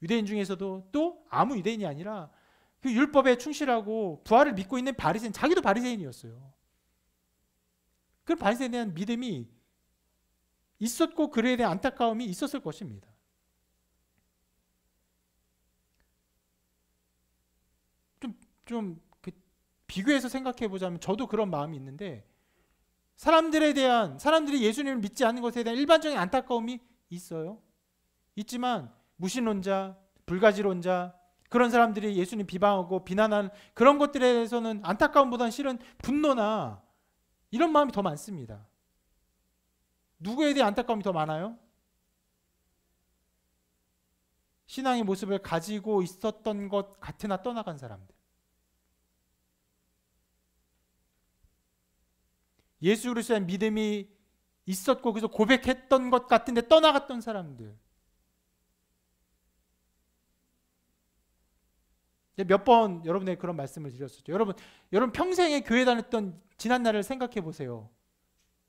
A: 유대인 중에서도 또 아무 유대인이 아니라 그 율법에 충실하고 부활을 믿고 있는 바리새인, 자기도 바리새인이었어요. 그 바리새인에 대한 믿음이 있었고 그에 대한 안타까움이 있었을 것입니다. 좀 비교해서 생각해 보자면 저도 그런 마음이 있는데 사람들이 예수님을 믿지 않는 것에 대한 일반적인 안타까움이 있어요. 있지만 무신론자, 불가지론자 그런 사람들이 예수님 비방하고 비난하는 그런 것들에 대해서는 안타까움보다는 실은 분노나 이런 마음이 더 많습니다. 누구에 대해 안타까움이 더 많아요? 신앙의 모습을 가지고 있었던 것 같으나 떠나간 사람들. 예수 그리스도의 믿음이 있었고 그래서 고백했던 것 같은데 떠나갔던 사람들. 몇 번 여러분에게 그런 말씀을 드렸었죠. 여러분 평생에 교회 다녔던 지난 날을 생각해 보세요.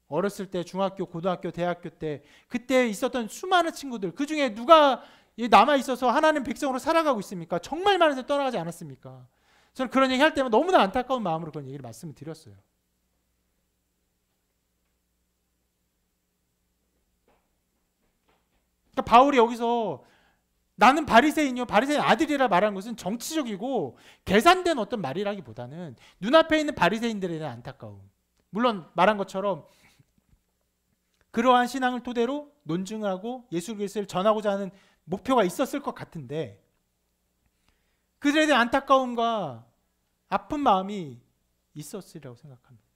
A: 어렸을 때 중학교, 고등학교, 대학교 때 그때 있었던 수많은 친구들 그 중에 누가 남아 있어서 하나님 백성으로 살아가고 있습니까? 정말 많은 사람이 떠나가지 않았습니까? 저는 그런 얘기 할 때마다 너무나 안타까운 마음으로 그런 얘기를 말씀을 드렸어요. 그러니까 바울이 여기서 나는 바리새인이요 바리새인 아들이라 말한 것은 정치적이고 계산된 어떤 말이라기보다는 눈앞에 있는 바리새인들에 대한 안타까움. 물론 말한 것처럼 그러한 신앙을 토대로 논증하고 예수 그리스도를 전하고자 하는 목표가 있었을 것 같은데 그들에 대한 안타까움과 아픈 마음이 있었으리라고 생각합니다.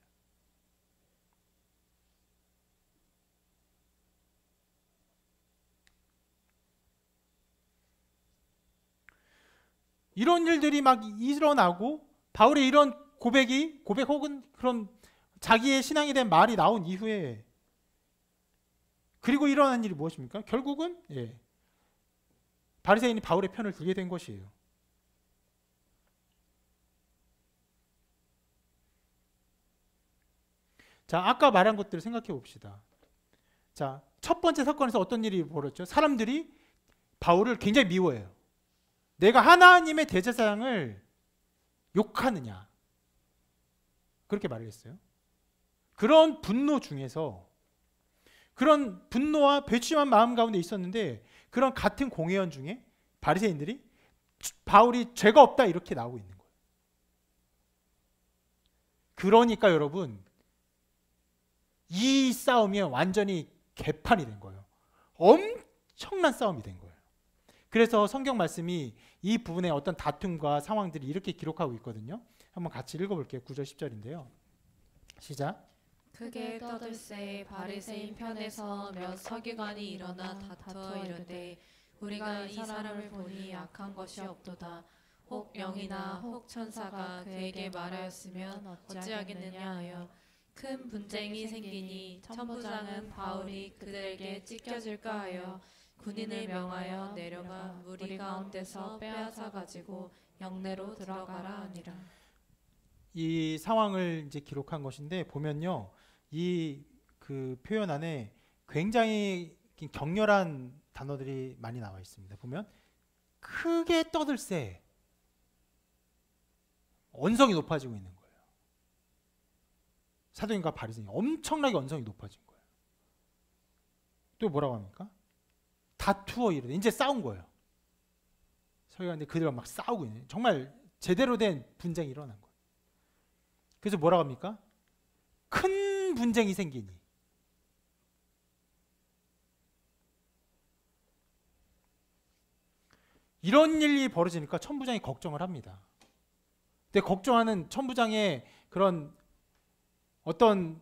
A: 이런 일들이 막 일어나고 바울의 이런 고백 혹은 그런 자기의 신앙에 대한 말이 나온 이후에 그리고 일어난 일이 무엇입니까? 결국은 바리새인이 바울의 편을 들게 된 것이에요. 자, 아까 말한 것들을 생각해 봅시다. 자, 첫 번째 사건에서 어떤 일이 벌어졌죠? 사람들이 바울을 굉장히 미워해요. 내가 하나님의 대제사장을 욕하느냐 그렇게 말을 했어요. 그런 분노 중에서 그런 분노와 배추한 마음 가운데 있었는데 그런 같은 공회원 중에 바리새인들이 바울이 죄가 없다 이렇게 나오고 있는 거예요. 그러니까 여러분 이 싸움이 완전히 개판이 된 거예요. 엄청난 싸움이 된 거예요. 그래서 성경 말씀이 이 부분의 어떤 다툼과 상황들이 이렇게 기록하고 있거든요. 한번 같이 읽어볼게요. 9절 10절인데요. 시작.
B: 크게 떠들새 바리새인 편에서 몇 서기관이 일어나 다투어 이르되 우리가 이 사람을 보니 악한 것이 없도다. 혹 영이나 혹 천사가 그에게 말하였으면 어찌하겠느냐 하여 큰 분쟁이 생기니 천부장은 바울이 그들에게 찢겨질까 하여 군인을 명하여 내려가 무리 가운데서 빼앗아 가지고 영내로 들어가라 하니라.
A: 이 상황을 이제 기록한 것인데 보면요, 이 그 표현 안에 굉장히 격렬한 단어들이 많이 나와 있습니다. 보면 크게 떠들새, 언성이 높아지고 있는 거예요. 사도행과 바리새인 엄청나게 언성이 높아진 거예요. 또 뭐라고 합니까? 다투어 이르되 이제 싸운 거예요. 서기관들 그들과 막 싸우고 있는 정말 제대로 된 분쟁이 일어난 거예요. 그래서 뭐라고 합니까? 큰 분쟁이 생기니. 이런 일이 벌어지니까 천부장이 걱정을 합니다. 근데 걱정하는 천부장의 그런 어떤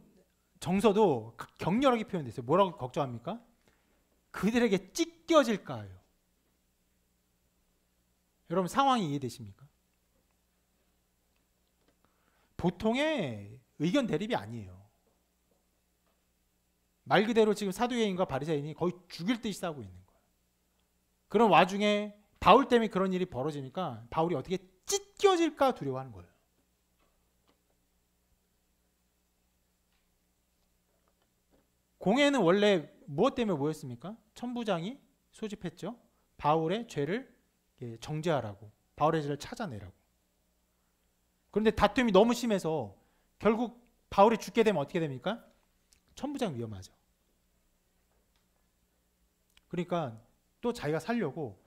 A: 정서도 격렬하게 표현됐어요. 뭐라고 걱정합니까? 그들에게 찢겨질까 하여. 여러분 상황이 이해되십니까? 보통의 의견 대립이 아니에요. 말 그대로 지금 사두개인과 바리새인이 거의 죽일 듯이 싸우고 있는 거예요. 그런 와중에 바울 때문에 그런 일이 벌어지니까 바울이 어떻게 찢겨질까 두려워하는 거예요. 공회는 원래 무엇 때문에 모였습니까? 천부장이 소집했죠. 바울의 죄를 정죄하라고, 바울의 죄를 찾아내라고. 그런데 다툼이 너무 심해서 결국 바울이 죽게 되면 어떻게 됩니까? 천부장 위험하죠. 그러니까 또 자기가 살려고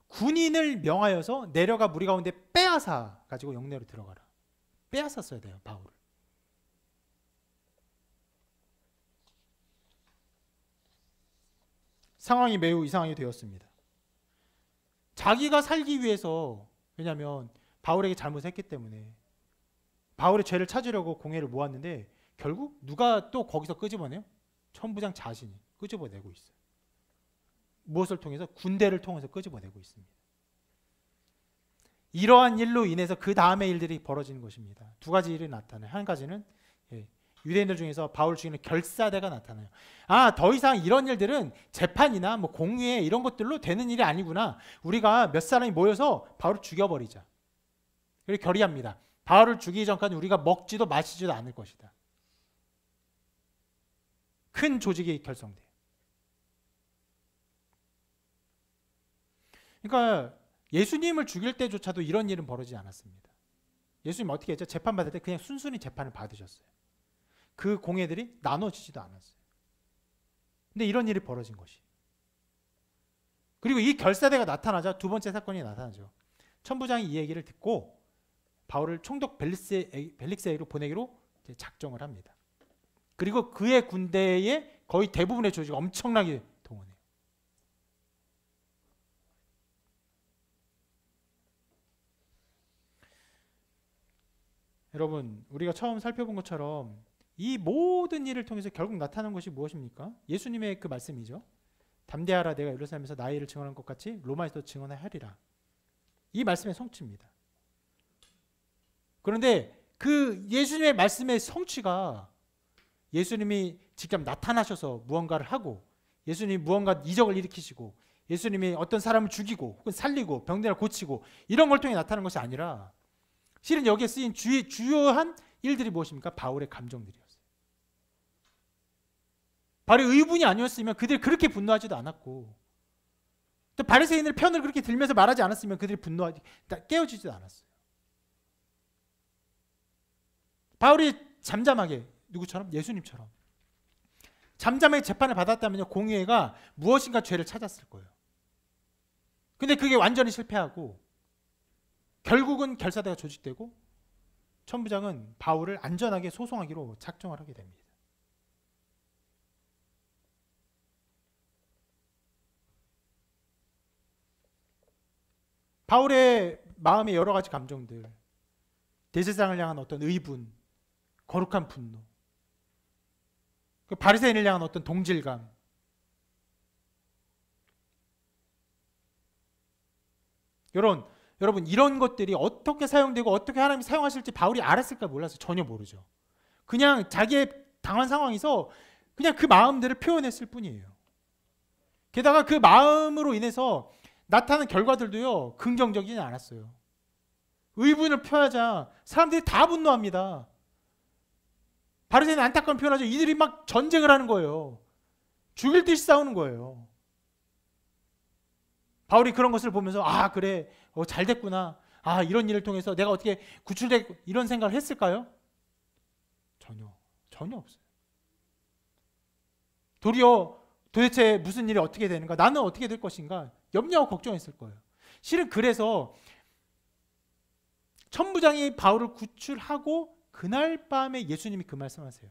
A: 군인을 명하여서 내려가 무리 가운데 빼앗아 가지고 영내로 들어가라. 빼앗았어야 돼요, 바울을. 상황이 매우 이상하게 되었습니다. 자기가 살기 위해서, 왜냐하면 바울에게 잘못했기 때문에 바울의 죄를 찾으려고 공회를 모았는데 결국 누가 또 거기서 끄집어내요? 천부장 자신이 끄집어내고 있어요. 무엇을 통해서? 군대를 통해서 끄집어내고 있습니다. 이러한 일로 인해서 그 다음의 일들이 벌어지는 것입니다. 두 가지 일이 나타나요. 한 가지는 유대인들 중에서 바울을 죽이는 결사대가 나타나요. 아, 더 이상 이런 일들은 재판이나 뭐 공회 이런 것들로 되는 일이 아니구나. 우리가 몇 사람이 모여서 바울을 죽여버리자. 그리고 결의합니다. 바울을 죽이기 전까지 우리가 먹지도 마시지도 않을 것이다. 큰 조직이 결성돼요. 그러니까 예수님을 죽일 때조차도 이런 일은 벌어지지 않았습니다. 예수님 어떻게 했죠? 재판받을 때 그냥 순순히 재판을 받으셨어요. 그 공회들이 나눠지지도 않았어요. 근데 이런 일이 벌어진 것이. 그리고 이 결사대가 나타나자 두 번째 사건이 나타나죠. 천부장이 이 얘기를 듣고 바울을 총독 벨릭스에게로 보내기로 작정을 합니다. 그리고 그의 군대의 거의 대부분의 조직이 엄청나게 동원해요. 여러분, 우리가 처음 살펴본 것처럼 이 모든 일을 통해서 결국 나타나는 것이 무엇입니까? 예수님의 그 말씀이죠. 담대하라, 내가 예루살렘에서 나의 일을 증언한 것 같이 로마에서도 증언하리라. 이 말씀의 성취입니다. 그런데 그 예수님의 말씀의 성취가 예수님이 직접 나타나셔서 무언가를 하고, 예수님이 무언가 이적을 일으키시고, 예수님이 어떤 사람을 죽이고 혹은 살리고 병들을 고치고 이런 걸 통해 나타나는 것이 아니라, 실은 여기에 쓰인 주요한 일들이 무엇입니까? 바울의 감정들이었어요. 바울의 의분이 아니었으면 그들이 그렇게 분노하지도 않았고, 또 바리새인들 편을 그렇게 들면서 말하지 않았으면 그들이 깨어지지도 않았어요. 바울이 잠잠하게, 누구처럼? 예수님처럼 잠잠하게 재판을 받았다면요, 공의회가 무엇인가 죄를 찾았을 거예요. 근데 그게 완전히 실패하고 결국은 결사대가 조직되고 천부장은 바울을 안전하게 소송하기로 작정을 하게 됩니다. 바울의 마음의 여러 가지 감정들, 대제사장을 향한 어떤 의분, 거룩한 분노, 바리새인을 향한 어떤 동질감, 여러분 이런 것들이 어떻게 사용되고 어떻게 하나님이 사용하실지 바울이 알았을까 몰랐어요. 전혀 모르죠. 그냥 자기의 당한 상황에서 그냥 그 마음들을 표현했을 뿐이에요. 게다가 그 마음으로 인해서 나타난 결과들도요, 긍정적이지 않았어요. 의분을 표하자 사람들이 다 분노합니다. 바리새인은 안타까운 표현하죠. 이들이 막 전쟁을 하는 거예요. 죽일 듯이 싸우는 거예요. 바울이 그런 것을 보면서 아 그래 잘 됐구나, 아 이런 일을 통해서 내가 어떻게 구출되고 이런 생각을 했을까요? 전혀 없어요. 도리어 도대체 무슨 일이 어떻게 되는가, 나는 어떻게 될 것인가 염려하고 걱정했을 거예요. 실은 그래서 천부장이 바울을 구출하고 그날 밤에 예수님이 그 말씀하세요.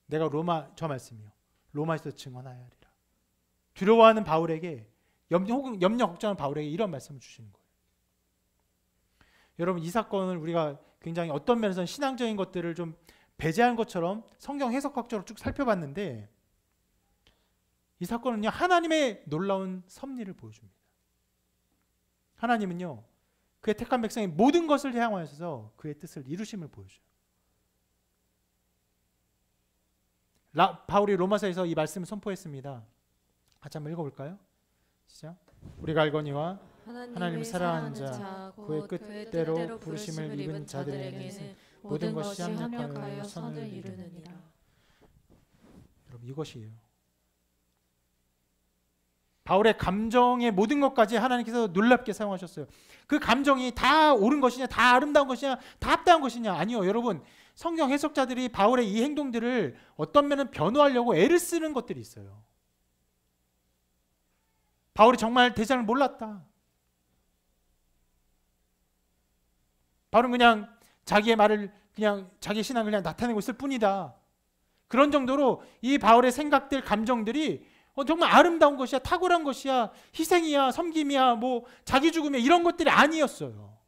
A: 내가 저 말씀이요 로마에서 증언하여 하리라. 두려워하는 바울에게 염려 걱정하는 바울에게 이런 말씀을 주시는 거예요. 여러분 이 사건을 우리가 굉장히 어떤 면에서는 신앙적인 것들을 좀 배제한 것처럼 성경 해석학적으로 쭉 살펴봤는데, 이 사건은요 하나님의 놀라운 섭리를 보여줍니다. 하나님은요 그의 택한 백성의 모든 것을 향하여서 그의 뜻을 이루심을 보여줘요. 바울이 로마서에서 이 말씀을 선포했습니다. 같이 한번 읽어볼까요? 시작. 우리가 알거니와 하나님을 사랑하는 자 그의 뜻대로 부르심을 입은 자들에게는 모든 것이 합력하여 선을 이루느니라. 여러분 이것이에요. 바울의 감정의 모든 것까지 하나님께서 놀랍게 사용하셨어요. 그 감정이 다 옳은 것이냐, 다 아름다운 것이냐, 다 합당한 것이냐? 아니요. 여러분 성경 해석자들이 바울의 이 행동들을 어떤 면은 변호하려고 애를 쓰는 것들이 있어요. 바울이 정말 대장을 몰랐다. 바울은 그냥 자기의 말을 그냥 자기 신앙을 그냥 나타내고 있을 뿐이다. 그런 정도로 이 바울의 생각들, 감정들이 정말 아름다운 것이야, 탁월한 것이야, 희생이야, 섬김이야, 뭐 자기 죽음이야 이런 것들이 아니었어요.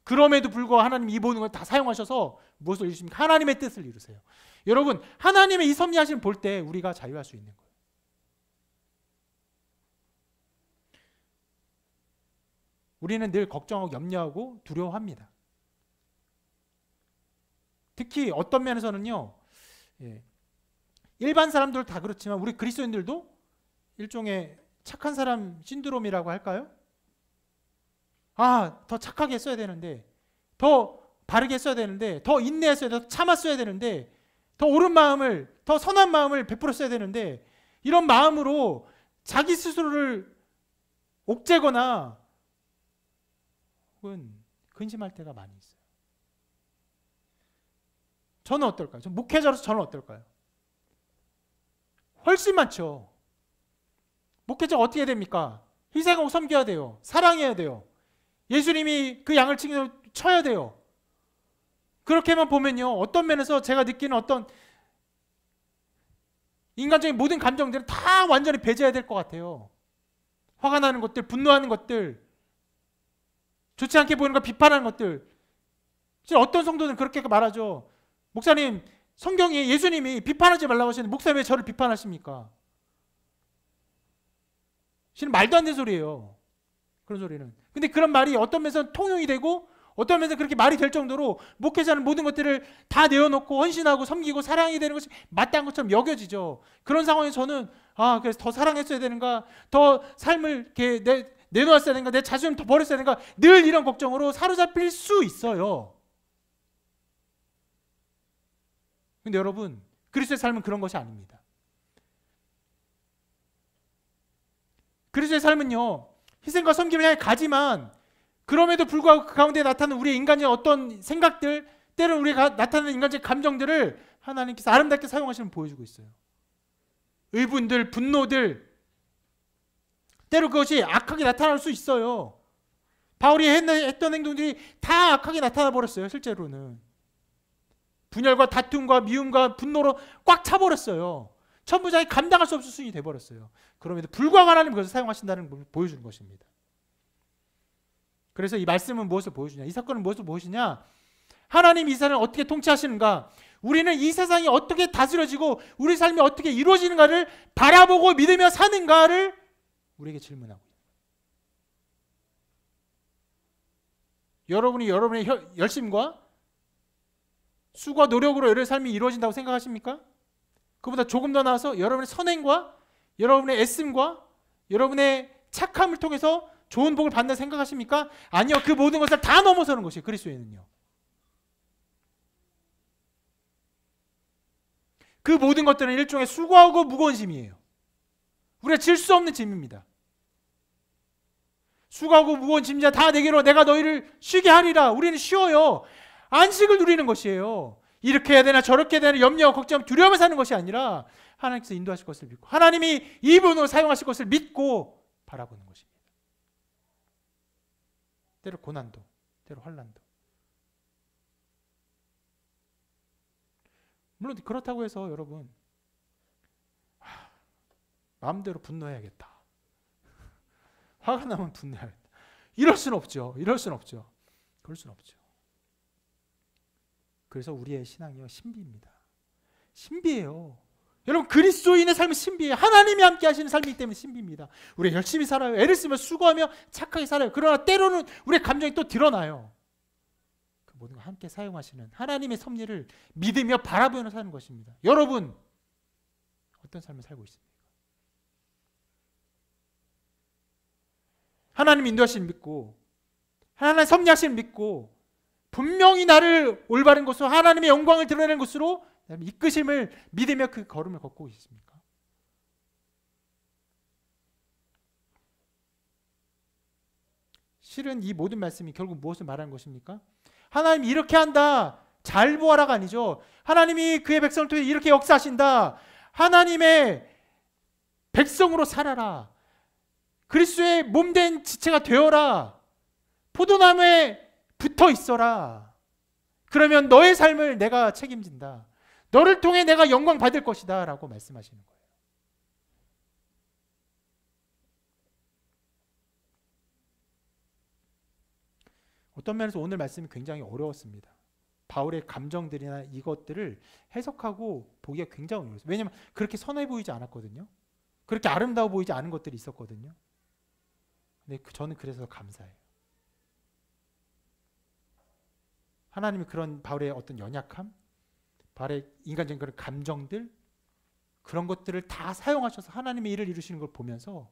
A: 그럼에도 불구하고 하나님 이 모든 걸 다 사용하셔서 무엇을 이루십니까? 하나님의 뜻을 이루세요. 여러분 하나님의 이 섭리하심을 볼 때 우리가 자유할 수 있는 거예요. 우리는 늘 걱정하고 염려하고 두려워합니다. 특히 어떤 면에서는요, 예, 일반 사람들 다 그렇지만 우리 그리스도인들도 일종의 착한 사람 신드롬이라고 할까요? 아, 더 착하게 써야 되는데, 더 바르게 써야 되는데, 더 인내했어야 돼, 더 참았어야 되는데, 더 옳은 마음을, 더 선한 마음을 베풀었어야 되는데, 이런 마음으로 자기 스스로를 옥죄거나 혹은 근심할 때가 많이 있어요. 저는 어떨까요? 저 목회자로서 저는 어떨까요? 훨씬 많죠. 목회자가 어떻게 됩니까? 희생하고 섬겨야 돼요. 사랑해야 돼요. 예수님이 그 양을 쳐야 돼요. 그렇게만 보면요, 어떤 면에서 제가 느끼는 어떤 인간적인 모든 감정들은 다 완전히 배제해야 될 것 같아요. 화가 나는 것들, 분노하는 것들, 좋지 않게 보이는 것, 비판하는 것들. 어떤 성도는 그렇게 말하죠. 목사님, 성경이 예수님이 비판하지 말라고 하시는데 목사님 왜 저를 비판하십니까? 실은 말도 안 되는 소리예요. 그런 소리는. 근데 그런 말이 어떤 면에서는 통용이 되고 어떤 면에서 그렇게 말이 될 정도로 목회자는 모든 것들을 다 내어놓고 헌신하고 섬기고 사랑이 되는 것이 마땅한 것처럼 여겨지죠. 그런 상황에 저는 그래서 더 사랑했어야 되는가, 더 삶을 이렇게 내놓았어야 되는가, 내 자신을 더 버렸어야 되는가, 늘 이런 걱정으로 사로잡힐 수 있어요. 근데 여러분, 그리스도의 삶은 그런 것이 아닙니다. 그리스도의 삶은요, 희생과 섬김을 향해 가지만 그럼에도 불구하고 그 가운데 나타나는 우리의 인간적인 어떤 생각들, 때로는 우리가 나타나는 인간적인 감정들을 하나님께서 아름답게 사용하시면 보여주고 있어요. 의분들, 분노들, 때로 그것이 악하게 나타날 수 있어요. 바울이 했던 행동들이 다 악하게 나타나 버렸어요. 실제로는 분열과 다툼과 미움과 분노로 꽉 차버렸어요. 천부장이 감당할 수 없을 수준이 돼버렸어요. 그럼에도 불구하고 하나님 그것을 사용하신다는 걸 보여주는 것입니다. 그래서 이 말씀은 무엇을 보여주냐, 이 사건은 무엇을 보여주냐, 하나님 이 세상을 어떻게 통치하시는가, 우리는 이 세상이 어떻게 다스려지고 우리 삶이 어떻게 이루어지는가를 바라보고 믿으며 사는가를 우리에게 질문하고 있습니다. 여러분이 여러분의 열심과 수고와 노력으로 여러분의 삶이 이루어진다고 생각하십니까? 그보다 조금 더 나아서 여러분의 선행과 여러분의 애씀과 여러분의 착함을 통해서 좋은 복을 받는다 생각하십니까? 아니요. 그 모든 것을 다 넘어서는 것이에요. 그리스도에는요. 그 모든 것들은 일종의 수고하고 무거운 짐이에요. 우리가 질 수 없는 짐입니다. 수고하고 무거운 짐자 다 내게로 내가 너희를 쉬게 하리라. 우리는 쉬어요. 안식을 누리는 것이에요. 이렇게 해야 되나 저렇게 해야 되나 염려와 걱정, 두려움을 사는 것이 아니라 하나님께서 인도하실 것을 믿고 하나님이 이분으로 사용하실 것을 믿고 바라보는 것입니다. 때로 고난도, 때로 환난도. 물론 그렇다고 해서 여러분 마음대로 분노해야겠다, 화가 나면 분노해야겠다, 이럴 수는 없죠. 이럴 수는 없죠. 그럴 수는 없죠. 그래서 우리의 신앙이요, 신비입니다. 신비해요. 여러분, 그리스도인의 삶은 신비해요. 하나님이 함께 하시는 삶이기 때문에 신비입니다. 우리 열심히 살아요. 애를 쓰며 수고하며 착하게 살아요. 그러나 때로는 우리의 감정이 또 드러나요. 그 모든 걸 함께 사용하시는 하나님의 섭리를 믿으며 바라보며 사는 것입니다. 여러분, 어떤 삶을 살고 있습니까? 하나님 인도하시는 믿고 하나님 섭리하시는 믿고 분명히 나를 올바른 곳으로 하나님의 영광을 드러내는 곳으로 이끄심을 믿으며 그 걸음을 걷고 있습니까? 실은 이 모든 말씀이 결국 무엇을 말하는 것입니까? 하나님 이렇게 한다, 잘 보아라가 아니죠. 하나님이 그의 백성을 통해 이렇게 역사하신다. 하나님의 백성으로 살아라. 그리스도의 몸된 지체가 되어라. 포도나무에 붙어 있어라. 그러면 너의 삶을 내가 책임진다. 너를 통해 내가 영광 받을 것이다 라고 말씀하시는 거예요. 어떤 면에서 오늘 말씀이 굉장히 어려웠습니다. 바울의 감정들이나 이것들을 해석하고 보기가 굉장히 어려웠어요. 왜냐하면 그렇게 선해 보이지 않았거든요. 그렇게 아름다워 보이지 않은 것들이 있었거든요. 근데 저는 그래서 감사해요. 하나님이 그런 바울의 어떤 연약함, 발의 인간적인 그런 감정들, 그런 것들을 다 사용하셔서 하나님의 일을 이루시는 걸 보면서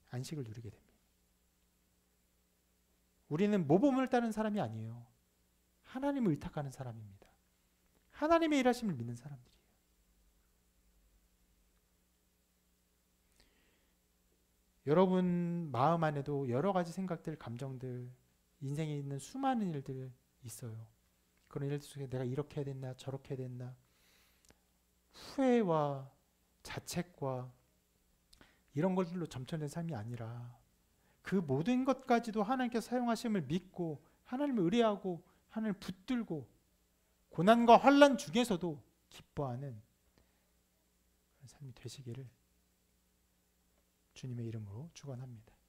A: 안식을 누리게 됩니다. 우리는 모범을 따르는 사람이 아니에요. 하나님을 의탁하는 사람입니다. 하나님의 일하심을 믿는 사람들이에요. 여러분 마음 안에도 여러 가지 생각들, 감정들, 인생에 있는 수많은 일들 있어요. 그런 일들 속에 내가 이렇게 해야 됐나 저렇게 해야 됐나, 후회와 자책과 이런 것들로 점철된 삶이 아니라 그 모든 것까지도 하나님께서 사용하심을 믿고 하나님을 의뢰하고 하나님을 붙들고 고난과 환난 중에서도 기뻐하는 그런 삶이 되시기를 주님의 이름으로 축원합니다.